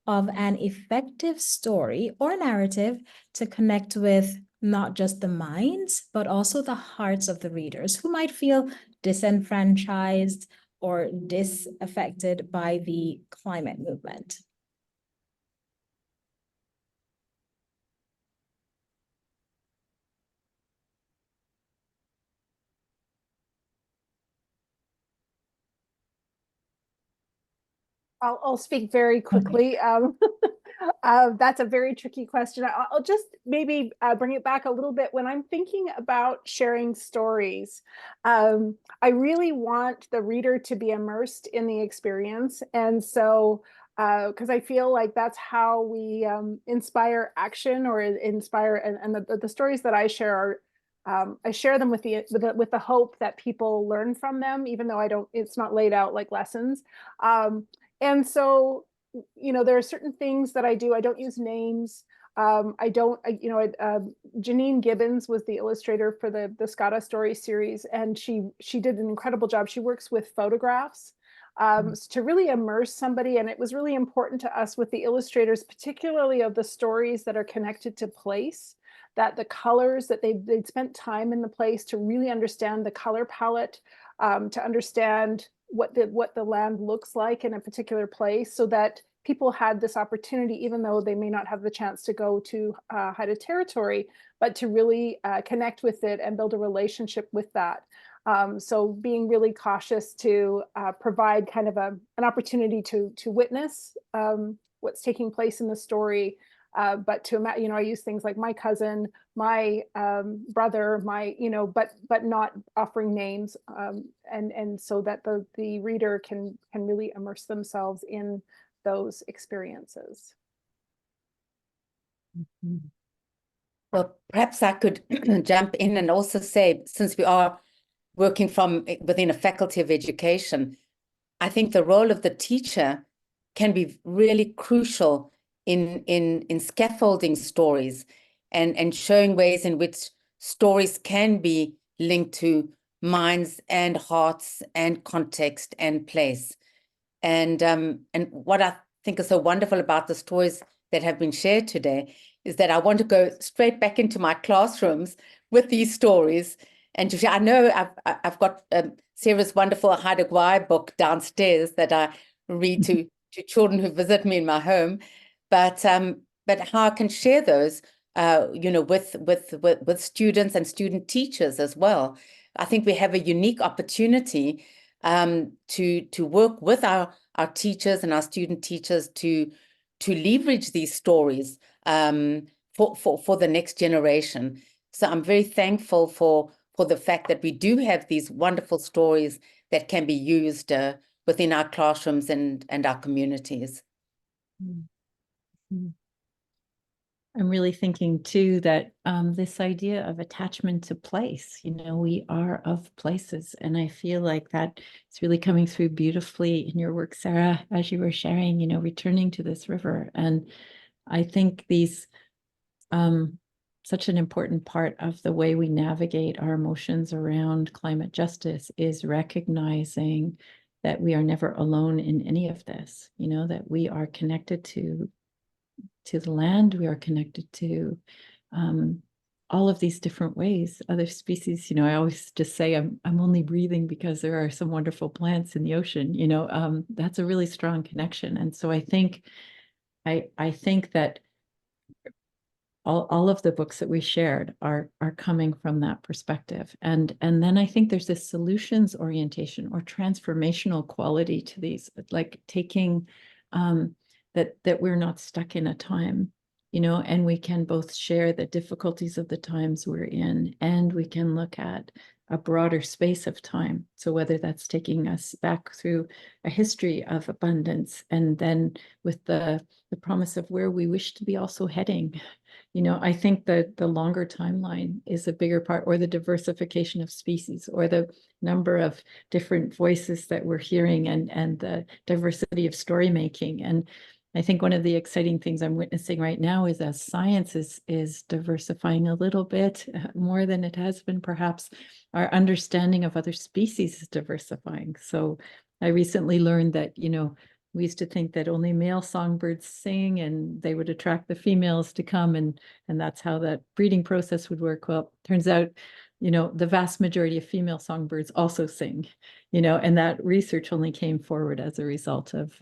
an effective story or narrative to connect with not just the minds, but also the hearts of the readers who might feel disenfranchised or disaffected by the climate movement? I'll speak very quickly. Okay. That's a very tricky question. I'll just maybe bring it back a little bit. When I'm thinking about sharing stories, I really want the reader to be immersed in the experience. And so, because I feel like that's how we inspire action or inspire, and the stories that I share are, I share them with the hope that people learn from them, even though it's not laid out like lessons. And so, there are certain things that I do. I don't use names. Janine Gibbons was the illustrator for the Skata story series, and she did an incredible job. She works with photographs to really immerse somebody. And it was really important to us with the illustrators, particularly of the stories that are connected to place, that the colors that they'd spent time in the place to really understand the color palette, to understand what the land looks like in a particular place, so that people had this opportunity, even though they may not have the chance to go to Haida territory, but to really connect with it and build a relationship with that. So being really cautious to provide kind of an opportunity to witness what's taking place in the story, But to imagine, you know, I use things like my cousin, my brother, my, you know, but not offering names, and so that the reader can really immerse themselves in those experiences. Well, perhaps I could jump in and also say, since we are working from within a faculty of education, I think the role of the teacher can be really crucial in scaffolding stories and showing ways in which stories can be linked to minds and hearts and context and place. And what I think is so wonderful about the stories that have been shared today is that I want to go straight back into my classrooms with these stories. And to share, I know I've got Sarah's wonderful Haida book downstairs that I read to children who visit me in my home, but how I can share those, you know, with students and student teachers as well. I think we have a unique opportunity to work with our teachers and our student teachers to leverage these stories for the next generation. So I'm very thankful for the fact that we do have these wonderful stories that can be used within our classrooms and our communities. Mm-hmm. I'm really thinking too that this idea of attachment to place, you know, we are of places. And I feel like that is really coming through beautifully in your work, Sara, as you were sharing, you know, returning to this river. And I think these, such an important part of the way we navigate our emotions around climate justice is recognizing that we are never alone in any of this, you know, that we are connected to the land, we are connected to all of these different ways, other species. You know, I always just say I'm only breathing because there are some wonderful plants in the ocean, you know, that's a really strong connection. And so I think that all of the books that we shared are coming from that perspective. And then I think there's this solutions orientation or transformational quality to these, like taking that we're not stuck in a time, you know, and we can both share the difficulties of the times we're in, and we can look at a broader space of time. So whether that's taking us back through a history of abundance, and then with the promise of where we wish to be also heading, you know, I think that the longer timeline is a bigger part, or the diversification of species, or the number of different voices that we're hearing, and the diversity of story making. And I think one of the exciting things I'm witnessing right now is as science is diversifying a little bit more than it has been, perhaps our understanding of other species is diversifying. So I recently learned that, you know, we used to think that only male songbirds sing and they would attract the females to come, and that's how that breeding process would work. Well, turns out, you know, the vast majority of female songbirds also sing, you know, and that research only came forward as a result of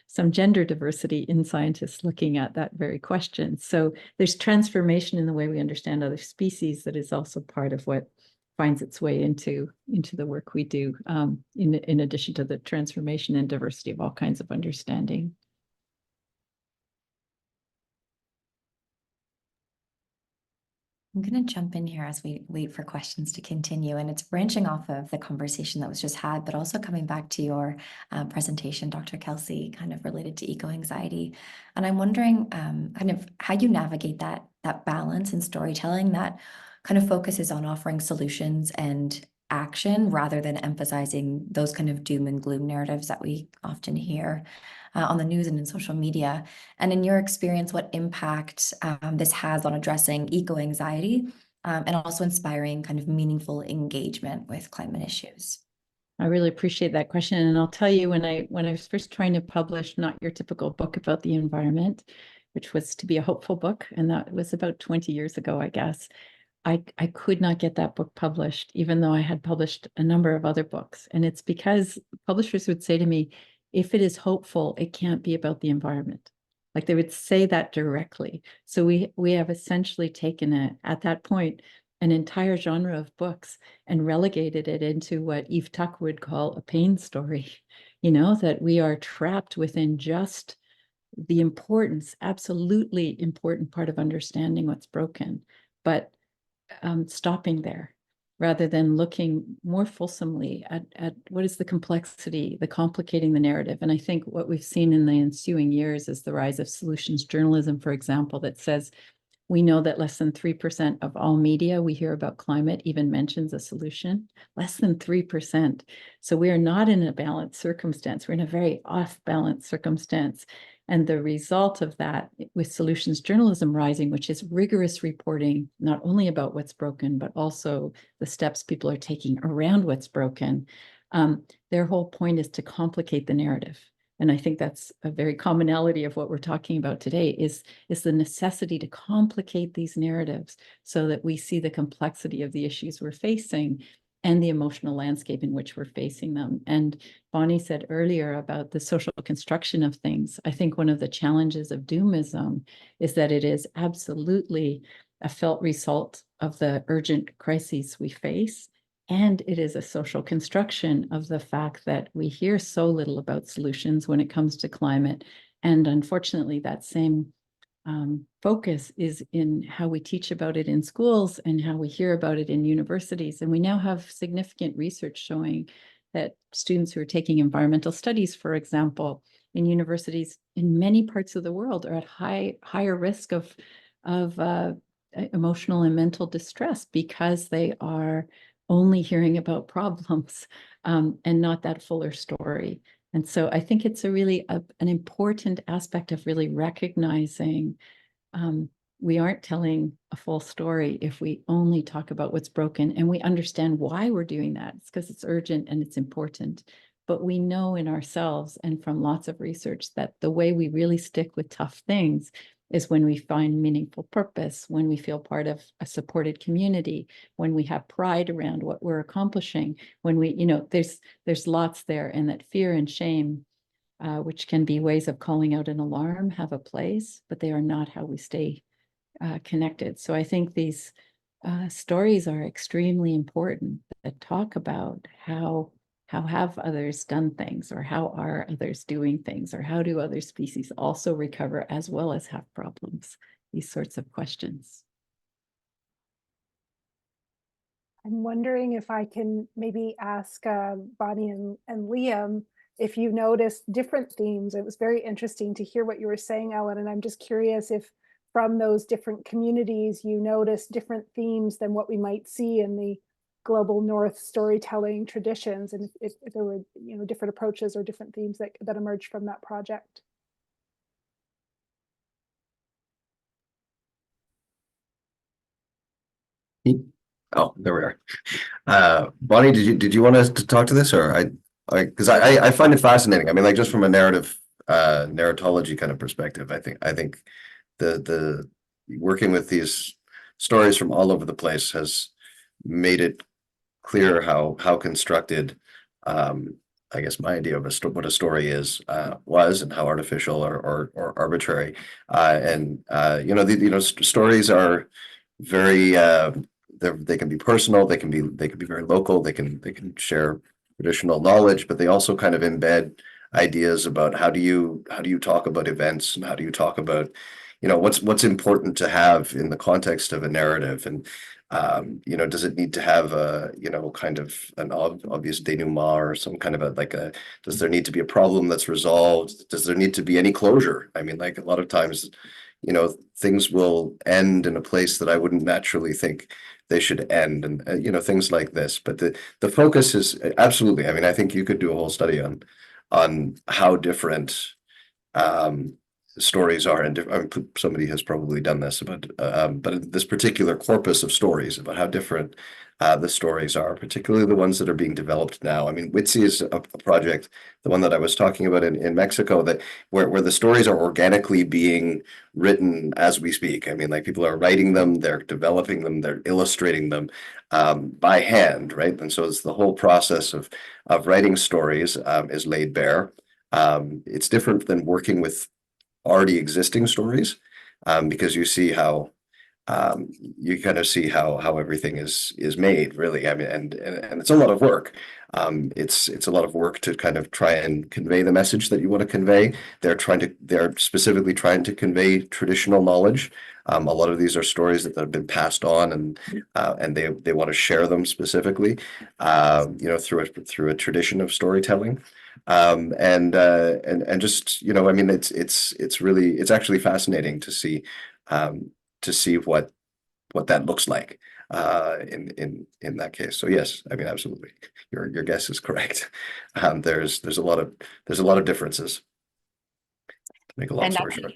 some gender diversity in scientists looking at that very question. So there's transformation in the way we understand other species that is also part of what finds its way into the work we do, in addition to the transformation and diversity of all kinds of understanding. I'm going to jump in here as we wait for questions to continue, and it's branching off of the conversation that was just had, but also coming back to your presentation, Dr. Kelsey, kind of related to eco-anxiety. And I'm wondering kind of how you navigate that balance in storytelling that kind of focuses on offering solutions and action rather than emphasizing those kind of doom and gloom narratives that we often hear on the news and in social media. And in your experience, what impact this has on addressing eco-anxiety and also inspiring kind of meaningful engagement with climate issues? I really appreciate that question. And I'll tell you, when I was first trying to publish Not Your Typical Book About the Environment, which was to be a hopeful book, and that was about 20 years ago, I guess, I could not get that book published, even though I had published a number of other books. And it's because publishers would say to me, if it is hopeful, it can't be about the environment. Like they would say that directly. So we have essentially taken at that point, an entire genre of books and relegated it into what Eve Tuck would call a pain story, you know, that we are trapped within just the importance, absolutely important part of understanding what's broken, but stopping there rather than looking more fulsomely at what is the complexity, the complicating the narrative. And I think what we've seen in the ensuing years is the rise of solutions journalism, for example, that says, we know that less than 3% of all media we hear about climate even mentions a solution, less than 3%. So we are not in a balanced circumstance. We're in a very off-balance circumstance. And the result of that, with solutions journalism rising, which is rigorous reporting, not only about what's broken, but also the steps people are taking around what's broken, their whole point is to complicate the narrative. And I think that's a very commonality of what we're talking about today is the necessity to complicate these narratives so that we see the complexity of the issues we're facing and the emotional landscape in which we're facing them. And Bonnie said earlier about the social construction of things. I think one of the challenges of doomism is that it is absolutely a felt result of the urgent crises we face. And it is a social construction of the fact that we hear so little about solutions when it comes to climate. And unfortunately, that same focus is in how we teach about it in schools and how we hear about it in universities. And we now have significant research showing that students who are taking environmental studies, for example, in universities in many parts of the world are at higher risk of emotional and mental distress because they are only hearing about problems and not that fuller story. And so I think it's a really an important aspect of really recognizing we aren't telling a full story if we only talk about what's broken, and we understand why we're doing that. It's because it's urgent and it's important. But we know in ourselves and from lots of research that the way we really stick with tough things is when we find meaningful purpose, when we feel part of a supported community, when we have pride around what we're accomplishing, when we, there's lots there, and that fear and shame, which can be ways of calling out an alarm, have a place, but they are not how we stay connected. So I think these stories are extremely important that talk about how have others done things, or how are others doing things, or how do other species also recover as well as have problems? These sorts of questions. I'm wondering if I can maybe ask Bonnie and Liam if you noticed different themes. It was very interesting to hear what you were saying, Ellen, and I'm just curious if from those different communities you noticed different themes than what we might see in the global North storytelling traditions, and if there were different approaches or different themes that emerged from that project. Oh, there we are. Bonnie, did you want us to talk to this, or because I find it fascinating. I mean, like, just from a narratology kind of perspective, I think the working with these stories from all over the place has made it clear how constructed, I guess, my idea of what a story was, and how artificial or arbitrary, stories are very they can be personal, they can be very local, they can share traditional knowledge, but they also kind of embed ideas about how do you talk about events, and how do you talk about what's important to have in the context of a narrative. And does it need to have a kind of an obvious denouement, or some kind of does there need to be a problem that's resolved? Does there need to be any closure? I mean, like, a lot of times things will end in a place that I wouldn't naturally think they should end, and things like this. But the focus is absolutely, I mean, I think you could do a whole study on how different stories are, and somebody has probably done this, but this particular corpus of stories, about how different the stories are, particularly the ones that are being developed now. I mean, WITSI is a project, the one that I was talking about in Mexico, that where the stories are organically being written as we speak. I mean, like, people are writing them, they're developing them, they're illustrating them by hand, right? And so it's the whole process of writing stories is laid bare. It's different than working with already existing stories, because you see how you kind of see how everything is made, really. I mean, and it's a lot of work. It's a lot of work to kind of try and convey the message that you want to convey. They're specifically trying to convey traditional knowledge. A lot of these are stories that have been passed on, and they want to share them specifically, through a tradition of storytelling. And just, I mean, it's actually fascinating to see what that looks like in that case. So yes, I mean, absolutely, your guess is correct. There's a lot of differences, to make a long story short.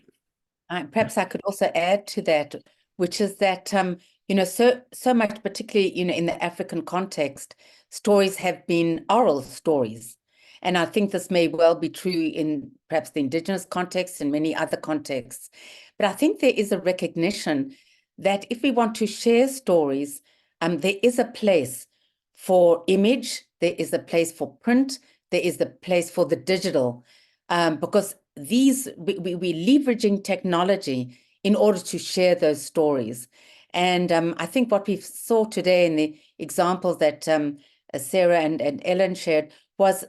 Perhaps I could also add to that, which is that so much, particularly in the African context, stories have been oral stories. And I think this may well be true in perhaps the indigenous context and many other contexts. But I think there is a recognition that if we want to share stories, there is a place for image, there is a place for print, there is a place for the digital, because we're leveraging technology in order to share those stories. And I think what we saw today in the examples that Sara and Elin shared was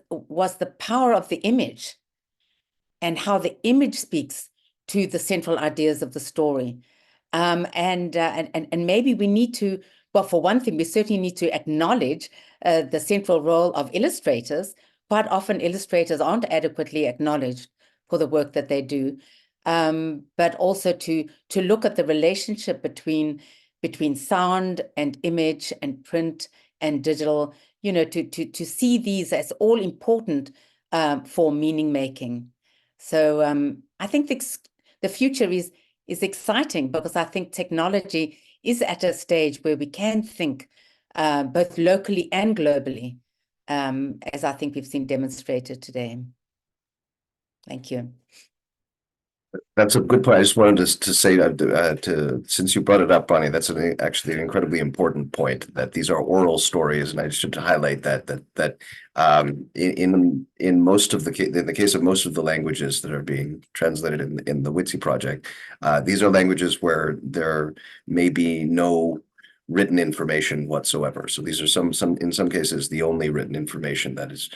the power of the image and how the image speaks to the central ideas of the story. And maybe we need to, well, for one thing, we certainly need to acknowledge the central role of illustrators. Quite often illustrators aren't adequately acknowledged for the work that they do, but also to look at the relationship between sound and image and print and digital, to see these as all important for meaning making. So I think the future is exciting, because I think technology is at a stage where we can think both locally and globally, as I think we've seen demonstrated today. Thank you. That's a good point. I just wanted to say since you brought it up, Bonnie, that's actually an incredibly important point, that these are oral stories, and I just should highlight that in most of in the case of most of the languages that are being translated in the WITSI project, these are languages where there may be no written information whatsoever. So these are in some cases the only written information that is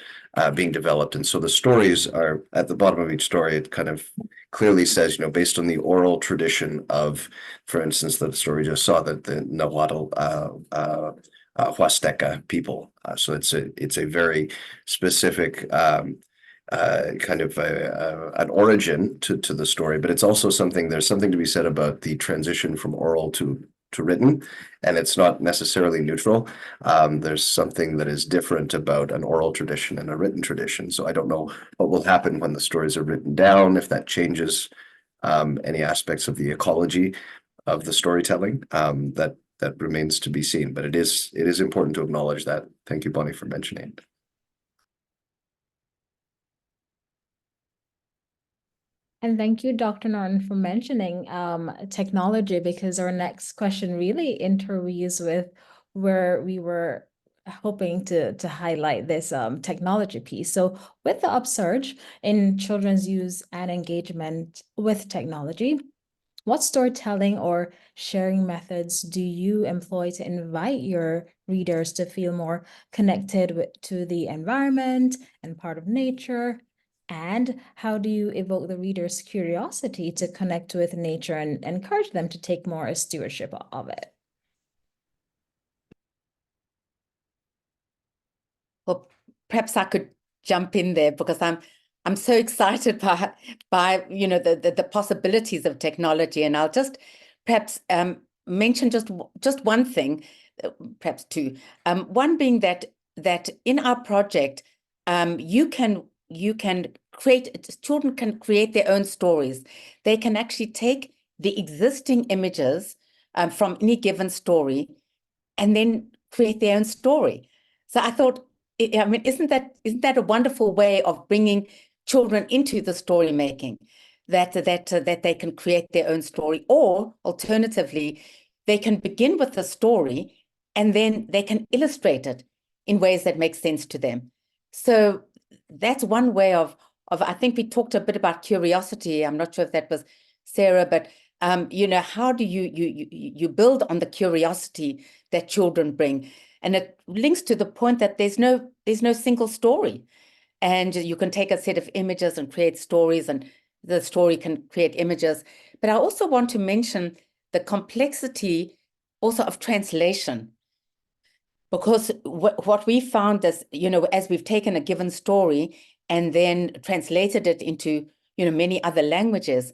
being developed, and so the stories are at the bottom of each story. It kind of clearly says, based on the oral tradition of, for instance, the story just saw that the Nahuatl Huasteca people. So it's a very specific kind of an origin to the story, but it's also there's something to be said about the transition from oral to written, and it's not necessarily neutral. There's something that is different about an oral tradition and a written tradition. So I don't know what will happen when the stories are written down, if that changes any aspects of the ecology of the storytelling. That remains to be seen, but it is important to acknowledge that. Thank you, Bonnie, for mentioning it. And thank you, Dr. Norton, for mentioning technology, because our next question really interweaves with where we were hoping to highlight this technology piece. So with the upsurge in children's use and engagement with technology, what storytelling or sharing methods do you employ to invite your readers to feel more connected to the environment and part of nature? And how do you evoke the reader's curiosity to connect with nature and encourage them to take more stewardship of it? Well, perhaps I could jump in there, because I'm so excited by the possibilities of technology, and I'll just perhaps mention just one thing, perhaps two. One being that in our project, children can create their own stories. They can actually take the existing images from any given story and then create their own story. So I thought, I mean, isn't that a wonderful way of bringing children into the story making, that they can create their own story, or alternatively, they can begin with the story and then they can illustrate it in ways that make sense to them. So that's one way of I think we talked a bit about curiosity. I'm not sure if that was Sara, but You know, how do you build on the curiosity that children bring? And it links to the point that there's no single story. And you can take a set of images and create stories, and the story can create images. But I also want to mention the complexity also of translation. Because what we found is, you know, as we've taken a given story and then translated it into, you know, many other languages,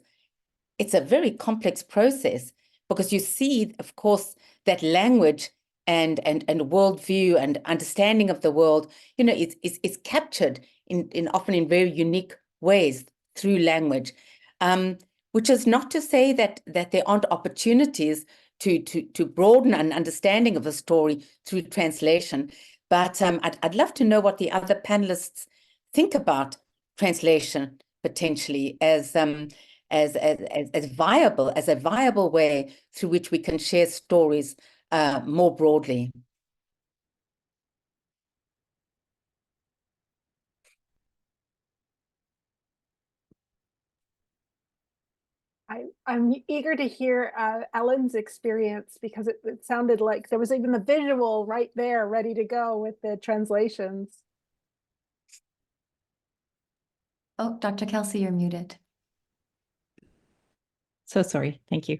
it's a very complex process, because you see, of course, that language and worldview and understanding of the world, you know, it's captured in often in very unique ways through language, which is not to say that there aren't opportunities to broaden an understanding of a story through translation. But I'd love to know what the other panelists think about translation potentially as a viable way through which we can share stories more broadly. I'm eager to hear Ellen's experience, because it sounded like there was even the visual right there ready to go with the translations. Oh, Dr. Kelsey, you're muted. So sorry. Thank you.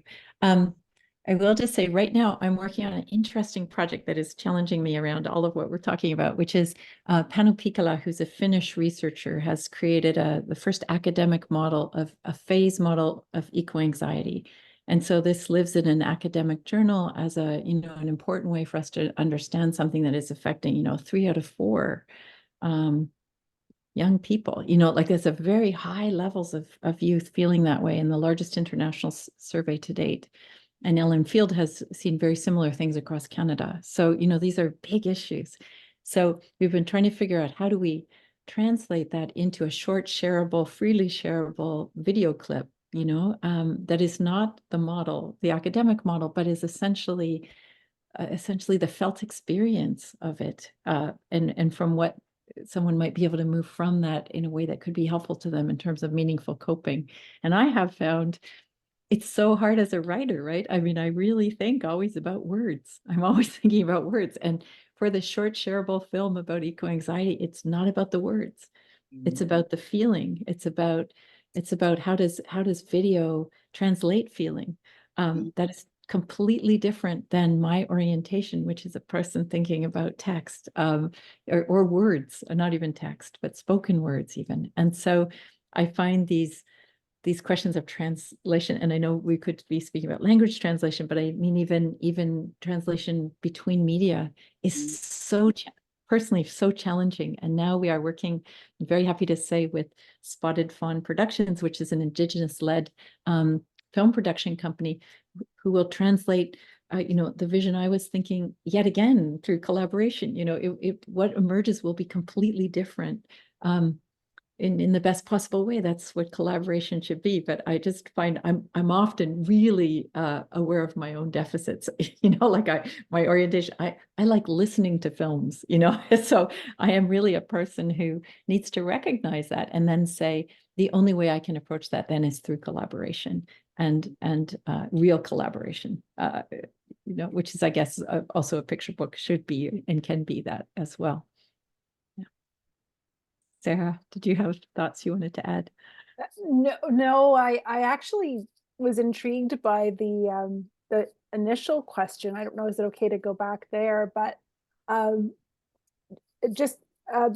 I will just say right now, I'm working on an interesting project that is challenging me around all of what we're talking about, which is Panu Pikala, who's a Finnish researcher, has created the first academic model of a phase model of eco-anxiety. And so this lives in an academic journal as a, you know, an important way for us to understand something that is affecting, you know, 3 out of 4 young people, you know, like there's a very high levels of youth feeling that way in the largest international survey to date. And Ellen Field has seen very similar things across Canada. So, you know, these are big issues. So we've been trying to figure out, how do we translate that into a short, shareable, freely shareable video clip, you know, that is not the model, the academic model, but is essentially the felt experience of it, and from what someone might be able to move from that in a way that could be helpful to them in terms of meaningful coping. And I have found it's so hard as a writer, right? I mean, I really think always about words. I'm always thinking about words. And for the short shareable film about eco-anxiety, it's not about the words. It's about the feeling. It's about how does video translate feeling? That is completely different than my orientation, which is a person thinking about text, or words, not even text, but spoken words even. And so I find these questions of translation, and I know we could be speaking about language translation, but I mean, even translation between media is so personally so challenging. And now we are working, I'm very happy to say, with Spotted Fawn Productions, which is an Indigenous-led film production company, who will translate you know, the vision I was thinking yet again through collaboration. You know, what emerges will be completely different. In the best possible way. That's what collaboration should be. But I just find I'm often really aware of my own deficits. You know, like my orientation. I like listening to films. You know, so I am really a person who needs to recognize that and then say the only way I can approach that then is through collaboration and real collaboration. You know, which is, I guess, also a picture book should be and can be that as well. Sarah, did you have thoughts you wanted to add? No, I actually was intrigued by the initial question. I don't know, is it okay to go back there? But just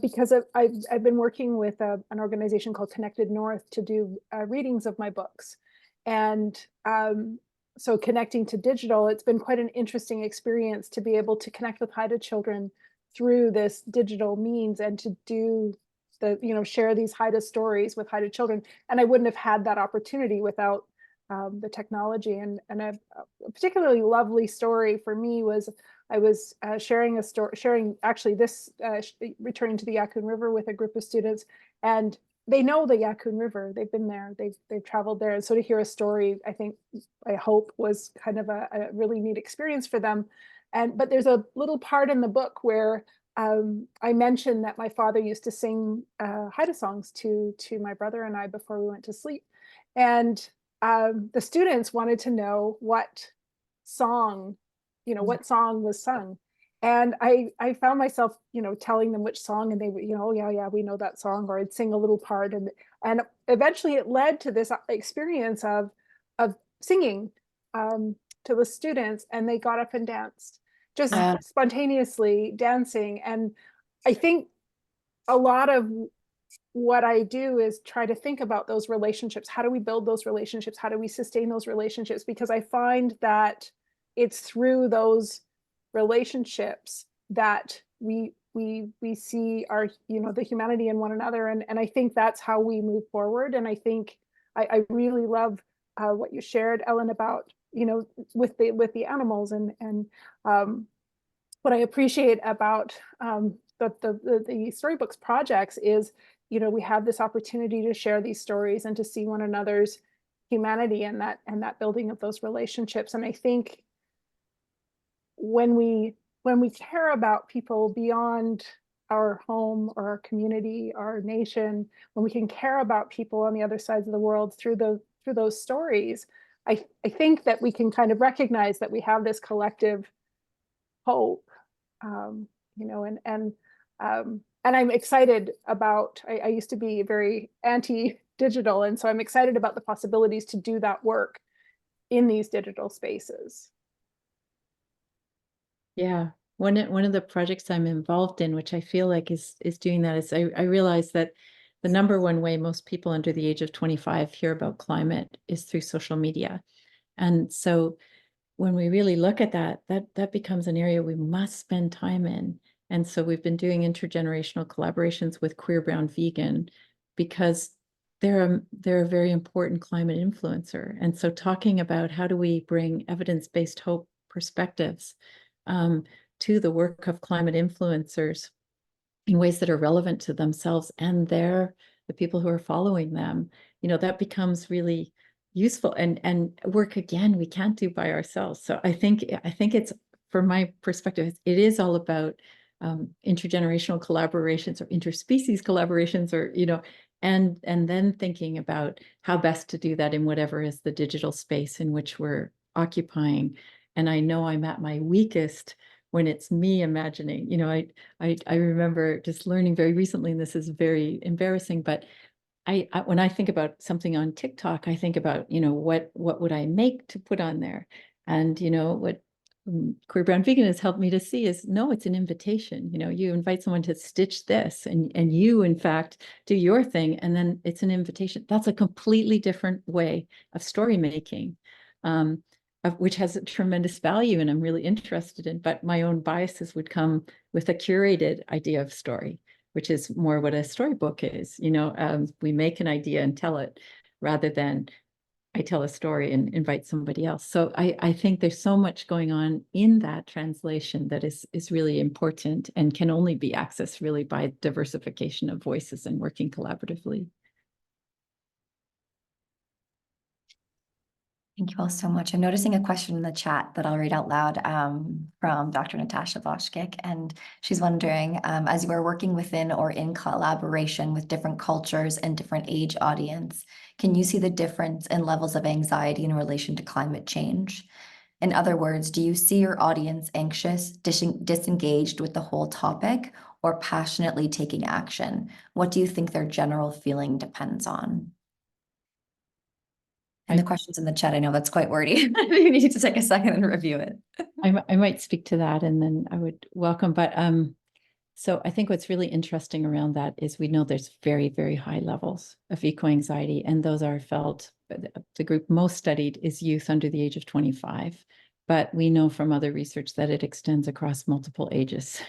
because I've been working with an organization called Connected North to do readings of my books, and so connecting to digital, it's been quite an interesting experience to be able to connect with Haida children through this digital means, and to do share these Haida stories with Haida children. And I wouldn't have had that opportunity without the technology. And a particularly lovely story for me was, I was sharing actually this returning to the Yaccoon River with a group of students, and they know the Yaccoon River. They've been there, they've traveled there. And so to hear a story, I hope was kind of a really neat experience for them. But there's a little part in the book where I mentioned that my father used to sing Haida songs to my brother and I before we went to sleep. And the students wanted to know what song, what song was sung. And I found myself, telling them which song, and they would, oh yeah, we know that song, or I'd sing a little part. And eventually it led to this experience of singing to the students, and they got up and danced, just spontaneously dancing. And I think a lot of what I do is try to think about those relationships. How do we build those relationships? How do we sustain those relationships? Because I find that it's through those relationships that we see our, the humanity in one another. And I think that's how we move forward. And I think I really love what you shared, Ellen, about, with the animals, and what I appreciate about the Storybooks projects is, we have this opportunity to share these stories and to see one another's humanity and that building of those relationships. And I think when we care about people beyond our home or our community, our nation, when we can care about people on the other sides of the world through those stories, I think that we can kind of recognize that we have this collective hope, and I'm excited about, I used to be very anti-digital, and so I'm excited about the possibilities to do that work in these digital spaces. Yeah, one of the projects I'm involved in, which I feel like is doing that, is I realize that the number one way most people under the age of 25 hear about climate is through social media. And so when we really look at that becomes an area we must spend time in. And so we've been doing intergenerational collaborations with Queer Brown Vegan, because they're a very important climate influencer. And so talking about how do we bring evidence-based hope perspectives to the work of climate influencers in ways that are relevant to themselves and the people who are following them, that becomes really useful and work, again, we can't do by ourselves. So I think it's, from my perspective, it is all about intergenerational collaborations or interspecies collaborations, or and then thinking about how best to do that in whatever is the digital space in which we're occupying. And I know I'm at my weakest when it's me imagining. I remember just learning very recently, and this is very embarrassing, but when I think about something on TikTok, I think about, what would I make to put on there? And, what Queer Brown Vegan has helped me to see is, no, it's an invitation. You invite someone to stitch this, and you, in fact, do your thing, and then it's an invitation. That's a completely different way of story making, which has a tremendous value, and I'm really interested in. But my own biases would come with a curated idea of story, which is more what a storybook is. We make an idea and tell it, rather than I tell a story and invite somebody else. So I think there's so much going on in that translation that is really important and can only be accessed really by diversification of voices and working collaboratively. Thank you all so much. I'm noticing a question in the chat that I'll read out loud from Dr. Natasha Voshkik. And she's wondering, as you are working within or in collaboration with different cultures and different age audience, can you see the difference in levels of anxiety in relation to climate change? In other words, do you see your audience anxious, disengaged with the whole topic, or passionately taking action? What do you think their general feeling depends on? And the questions in the chat, I know that's quite wordy. You need to take a second and review it. I might speak to that, and then I would welcome. But so I think what's really interesting around that is we know there's very, very high levels of eco-anxiety, and those are felt. The group most studied is youth under the age of 25, but we know from other research that it extends across multiple ages.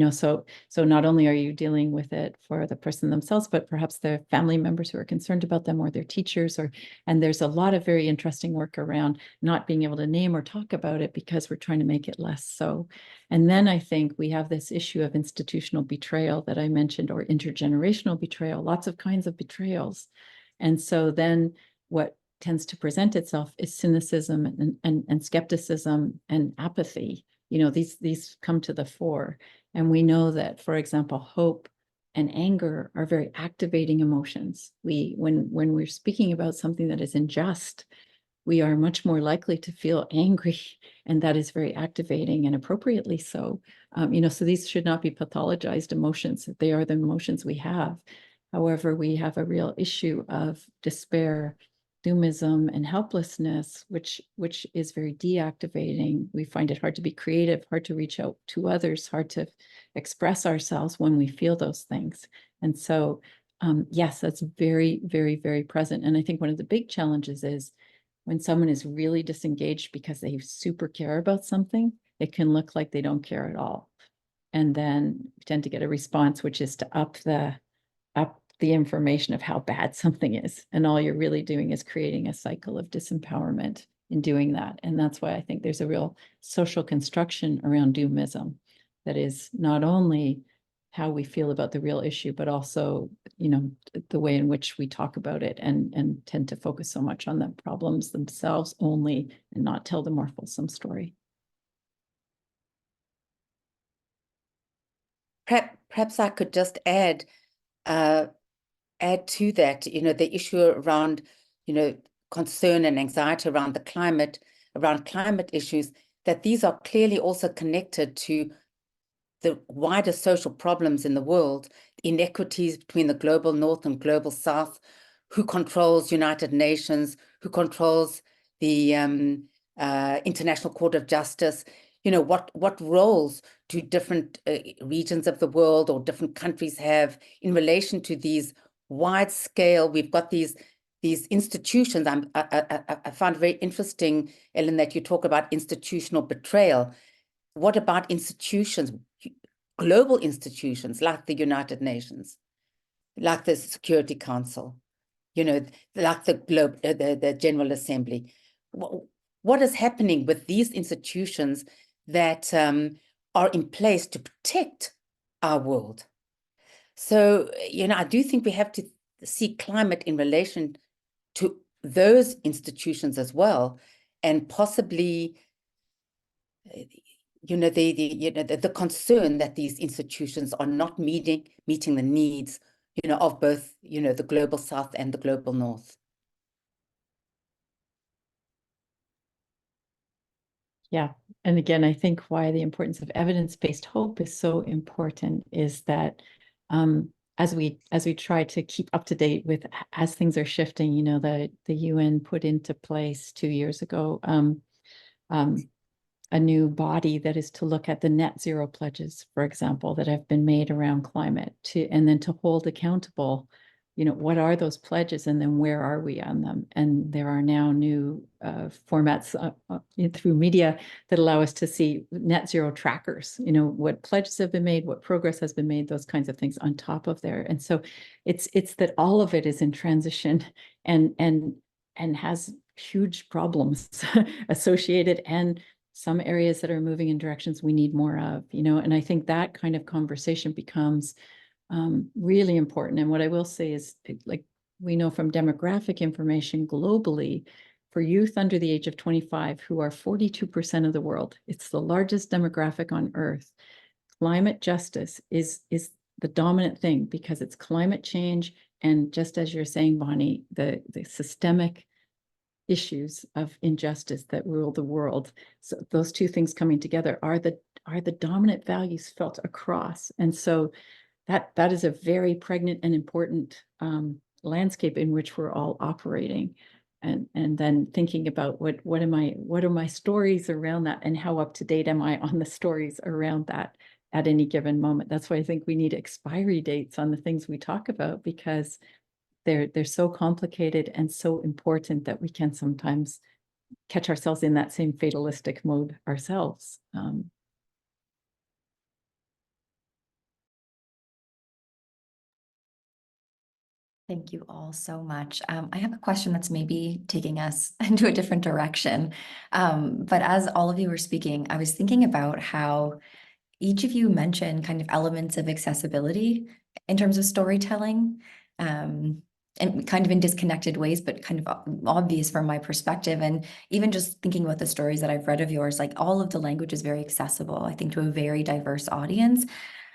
So not only are you dealing with it for the person themselves, but perhaps their family members who are concerned about them, or their teachers, and there's a lot of very interesting work around not being able to name or talk about it because we're trying to make it less so. And then I think we have this issue of institutional betrayal that I mentioned, or intergenerational betrayal, lots of kinds of betrayals. And so then what tends to present itself is cynicism and skepticism and apathy. These come to the fore. And we know that, for example, hope and anger are very activating emotions. When we're speaking about something that is unjust, we are much more likely to feel angry, and that is very activating and appropriately so. So these should not be pathologized emotions. They are the emotions we have. However, we have a real issue of despair, doomism, and helplessness, which is very deactivating. We find it hard to be creative, hard to reach out to others, hard to express ourselves when we feel those things. And so, yes, that's very, very, very present. And I think one of the big challenges is when someone is really disengaged because they super care about something, it can look like they don't care at all. And then we tend to get a response, which is to up the information of how bad something is. And all you're really doing is creating a cycle of disempowerment in doing that. And that's why I think there's a real social construction around doomism that is not only how we feel about the real issue, but also, the way in which we talk about it and tend to focus so much on the problems themselves only and not tell the more fulsome story. Perhaps I could just add to that, the issue around, concern and anxiety around climate issues, that these are clearly also connected to the wider social problems in the world, inequities between the global north and global south, who controls United Nations, who controls the International Court of Justice, what roles do different regions of the world or different countries have in relation to these wide scale. We've got these institutions. I found it very interesting, Elin, that you talk about institutional betrayal. What about institutions, global institutions like the United Nations, like the Security Council, like the General Assembly? What is happening with these institutions that are in place to protect our world? So, I do think we have to see climate in relation to those institutions as well, and possibly, the concern that these institutions are not meeting the needs, of both, the global south and the global north. Yeah. And again, I think why the importance of evidence-based hope is so important is that as we try to keep up to date with as things are shifting, the UN put into place 2 years ago a new body that is to look at the net zero pledges, for example, that have been made around climate, and then to hold accountable, what are those pledges, and then where are we on them? And there are now new formats through media that allow us to see net zero trackers, what pledges have been made, what progress has been made, those kinds of things on top of there. And so it's that all of it is in transition and has huge problems associated, and some areas that are moving in directions we need more of, and I think that kind of conversation becomes really important. And what I will say is, like, we know from demographic information globally, for youth under the age of 25, who are 42% of the world, it's the largest demographic on Earth. Climate justice is the dominant thing, because it's climate change, and just as you're saying, Bonnie, the systemic issues of injustice that rule the world. So those two things coming together are the dominant values felt across. And so that is a very pregnant and important landscape in which we're all operating. And then thinking about what are my stories around that, and how up to date am I on the stories around that at any given moment. That's why I think we need expiry dates on the things we talk about, because they're so complicated and so important that we can sometimes catch ourselves in that same fatalistic mode ourselves. Thank you all so much. I have a question that's maybe taking us into a different direction. But as all of you were speaking, I was thinking about how each of you mentioned kind of elements of accessibility in terms of storytelling, and kind of in disconnected ways, but kind of obvious from my perspective. And even just thinking about the stories that I've read of yours, like all of the language is very accessible, I think, to a very diverse audience.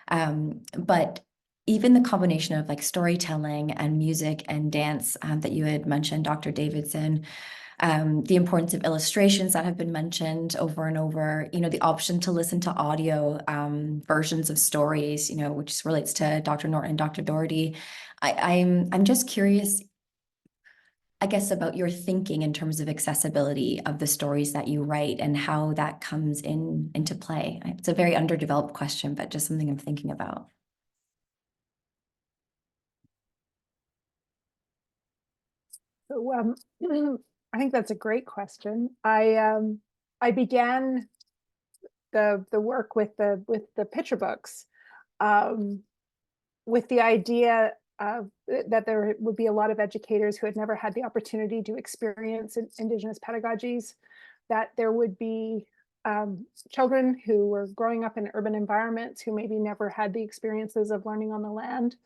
But even the combination of like storytelling and music and dance that you had mentioned, Dr. Davidson, the importance of illustrations that have been mentioned over and over, the option to listen to audio versions of stories, which relates to Dr. Norton and Dr. Dohorty. I'm just curious, I guess, about your thinking in terms of accessibility of the stories that you write and how that comes into play. It's a very underdeveloped question, but just something I'm thinking about. So I think that's a great question. I began the work with the picture books with the idea that there would be a lot of educators who had never had the opportunity to experience Indigenous pedagogies, that there would be children who were growing up in urban environments who maybe never had the experiences of learning on the land.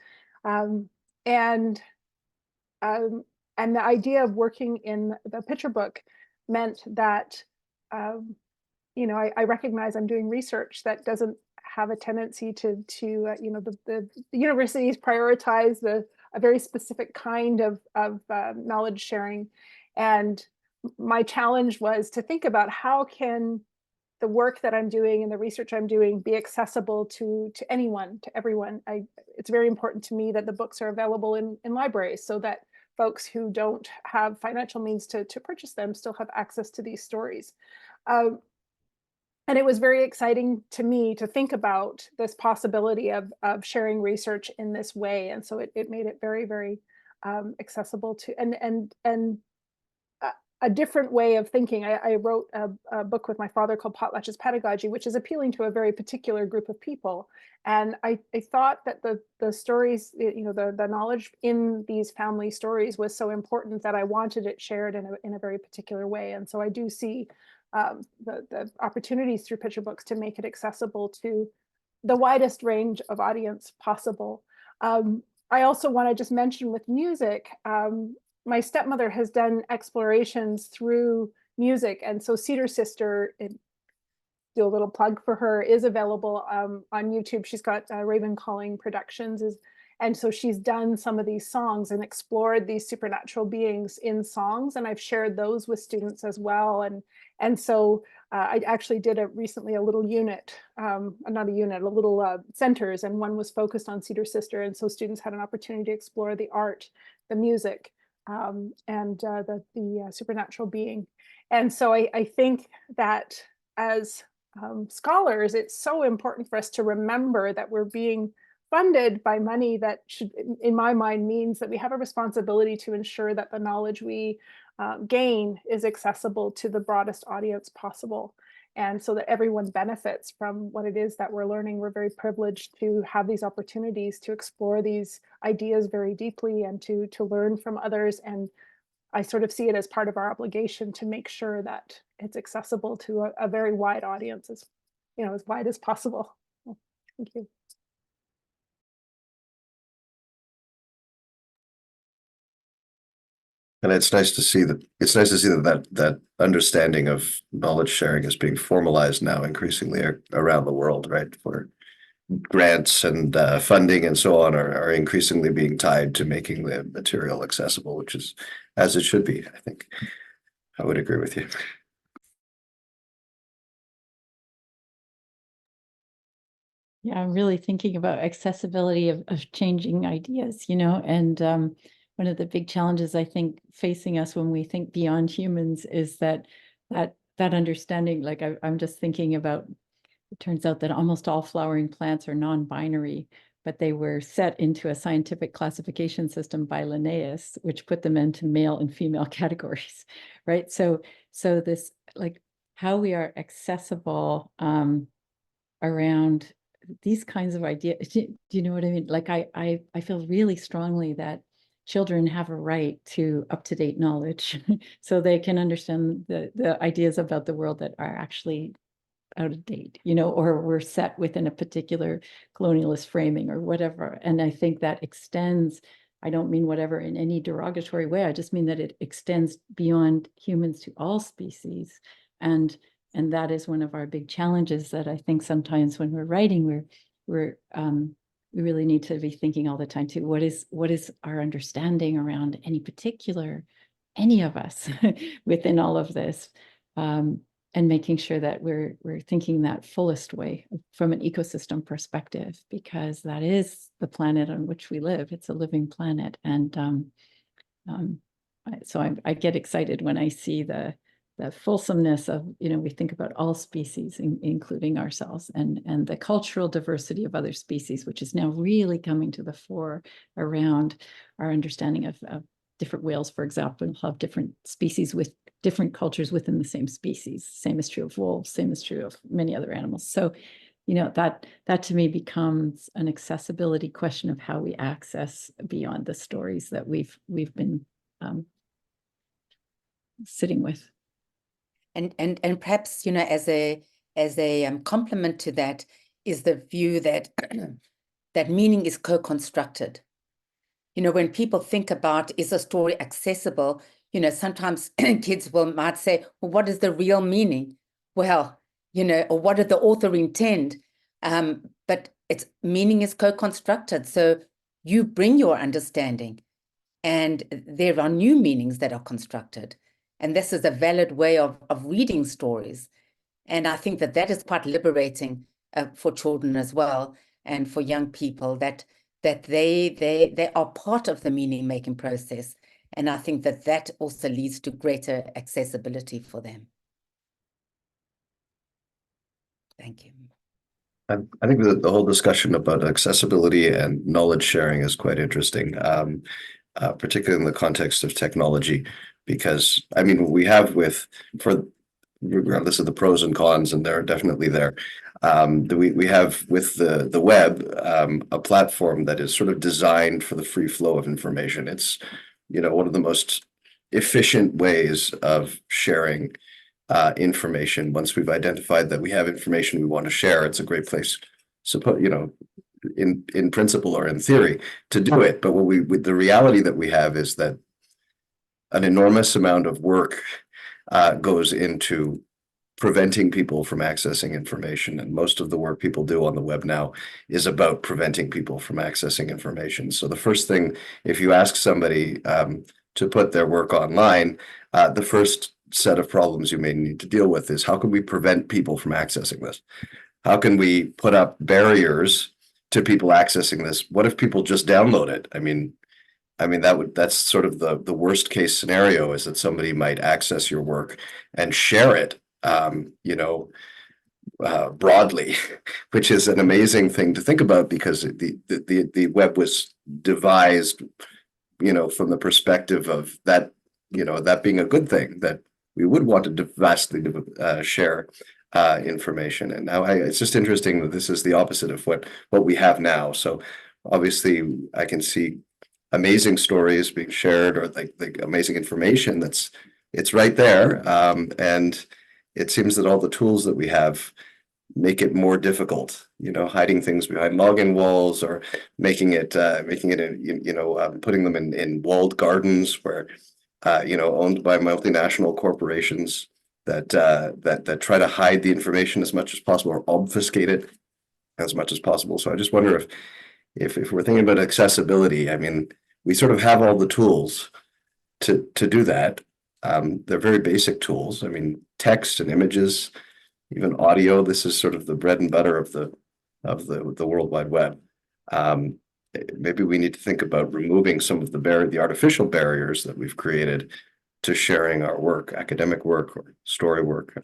And the idea of working in the picture book meant that, I recognize I'm doing research that doesn't have a tendency to the universities prioritize a very specific kind of knowledge sharing. And my challenge was to think about how can the work that I'm doing and the research I'm doing be accessible to anyone, to everyone. It's very important to me that the books are available in libraries so that folks who don't have financial means to purchase them still have access to these stories. And it was very exciting to me to think about this possibility of sharing research in this way. And so it made it very, very accessible to, and a different way of thinking. I wrote a book with my father called Potlatch's Pedagogy, which is appealing to a very particular group of people. And I thought that the stories, the knowledge in these family stories was so important that I wanted it shared in a very particular way. And so I do see the opportunities through picture books to make it accessible to the widest range of audience possible. I also want to just mention with music, my stepmother has done explorations through music. And so Cedar Sister, do a little plug for her, is available on YouTube. She's got Raven Calling Productions. And so she's done some of these songs and explored these supernatural beings in songs. And I've shared those with students as well. And so I actually did recently a little unit, not a unit, a little centers, and one was focused on Cedar Sister. And so students had an opportunity to explore the art, the music, and the supernatural being. And so I think that as scholars, it's so important for us to remember that we're being funded by money that should, in my mind, means that we have a responsibility to ensure that the knowledge we gain is accessible to the broadest audience possible. And so that everyone benefits from what it is that we're learning. We're very privileged to have these opportunities to explore these ideas very deeply and to learn from others. And I sort of see it as part of our obligation to make sure that it's accessible to a very wide audience, as wide as possible. Thank you. And it's nice to see that understanding of knowledge sharing is being formalized now increasingly around the world, right? For grants and funding and so on are increasingly being tied to making the material accessible, which is as it should be. I think I would agree with you. Yeah, I'm really thinking about accessibility of changing ideas, and one of the big challenges I think facing us when we think beyond humans is that understanding. Like I'm just thinking about, it turns out that almost all flowering plants are non-binary, but they were set into a scientific classification system by Linnaeus, which put them into male and female categories, right? So this, like, how we are accessible around these kinds of ideas. Do you know what I mean? Like I feel really strongly that children have a right to up-to-date knowledge so they can understand the ideas about the world that are actually out of date, or we're set within a particular colonialist framing or whatever. And I think that extends, I don't mean whatever in any derogatory way, I just mean that it extends beyond humans to all species. And that is one of our big challenges that I think sometimes when we're writing, we really need to be thinking all the time too, what is our understanding around any particular any of us within all of this, and making sure that we're thinking that fullest way from an ecosystem perspective, because that is the planet on which we live. It's a living planet, and so I get excited when I see the fulsomeness of, we think about all species, including ourselves, and the cultural diversity of other species, which is now really coming to the fore around our understanding of different whales, for example, have different species with different cultures within the same species. Same is true of wolves, same is true of many other animals. So, that to me becomes an accessibility question of how we access beyond the stories that we've been sitting with. And perhaps, as a complement to that is the view that that meaning is co-constructed. When people think about, is a story accessible, sometimes kids might say, well, what is the real meaning? Well, or what did the author intend? But meaning is co-constructed. So you bring your understanding, and there are new meanings that are constructed. And this is a valid way of reading stories. And I think that is quite liberating for children as well, and for young people, that they are part of the meaning making process. And I think that also leads to greater accessibility for them. Thank you. I think the whole discussion about accessibility and knowledge sharing is quite interesting, particularly in the context of technology, because we have regardless of the pros and cons, and they're definitely there. We have with the web a platform that is sort of designed for the free flow of information. It's one of the most efficient ways of sharing information. Once we've identified that we have information we want to share, it's a great place, in principle or in theory, to do it. But the reality that we have is that an enormous amount of work goes into preventing people from accessing information. And most of the work people do on the web now is about preventing people from accessing information. So the first thing, if you ask somebody to put their work online, the first set of problems you may need to deal with is, how can we prevent people from accessing this? How can we put up barriers to people accessing this? What if people just download it? That's sort of the worst case scenario, is that somebody might access your work and share it, broadly, which is an amazing thing to think about, because the web was devised, from the perspective of that, that being a good thing, that we would want to vastly share information. And now it's just interesting that this is the opposite of what we have now. So obviously I can see amazing stories being shared, or like amazing information it's right there. And it seems that all the tools that we have make it more difficult, hiding things behind login walls, or making it putting them in walled gardens where, owned by multinational corporations that try to hide the information as much as possible, or obfuscate it as much as possible. So I just wonder if we're thinking about accessibility, we sort of have all the tools to do that. They're very basic tools. Text and images, even audio. This is sort of the bread and butter of the World Wide Web. Maybe we need to think about removing some of the artificial barriers that we've created to sharing our work, academic work or story work,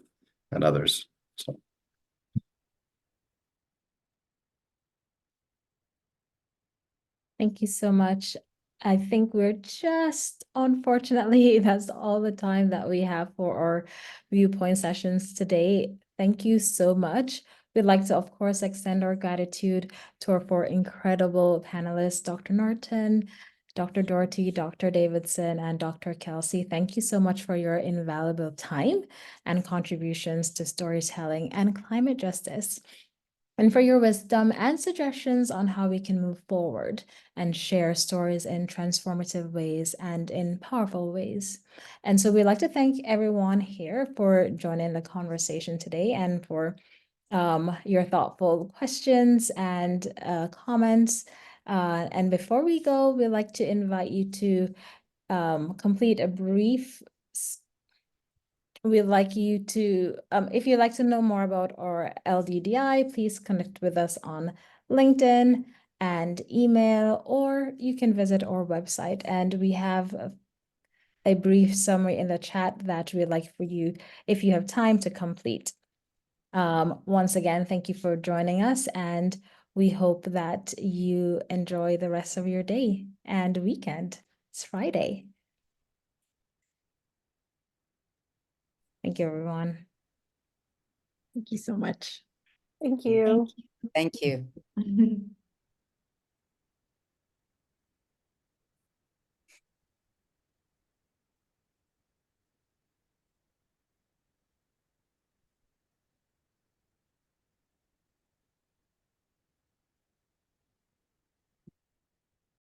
and others. So. Thank you so much. I think we're unfortunately, that's all the time that we have for our Viewpoint sessions today. Thank you so much. We'd like to, of course, extend our gratitude to our four incredible panelists, Dr. Norton, Dr. Dohorty, Dr. Davidson, and Dr. Kelsey. Thank you so much for your invaluable time and contributions to storytelling and climate justice, and for your wisdom and suggestions on how we can move forward and share stories in transformative ways and in powerful ways. And so we'd like to thank everyone here for joining the conversation today, and for your thoughtful questions and comments. And before we go, we'd like to invite you to complete a brief we'd like you to, if you'd like to know more about our LDDI, please connect with us on LinkedIn and email, or you can visit our website. And we have a brief summary in the chat that we'd like for you, if you have time, to complete. Once again, thank you for joining us, and we hope that you enjoy the rest of your day and weekend. It's Friday. Thank you, everyone. Thank you so much. Thank you. Thank you. Mhm.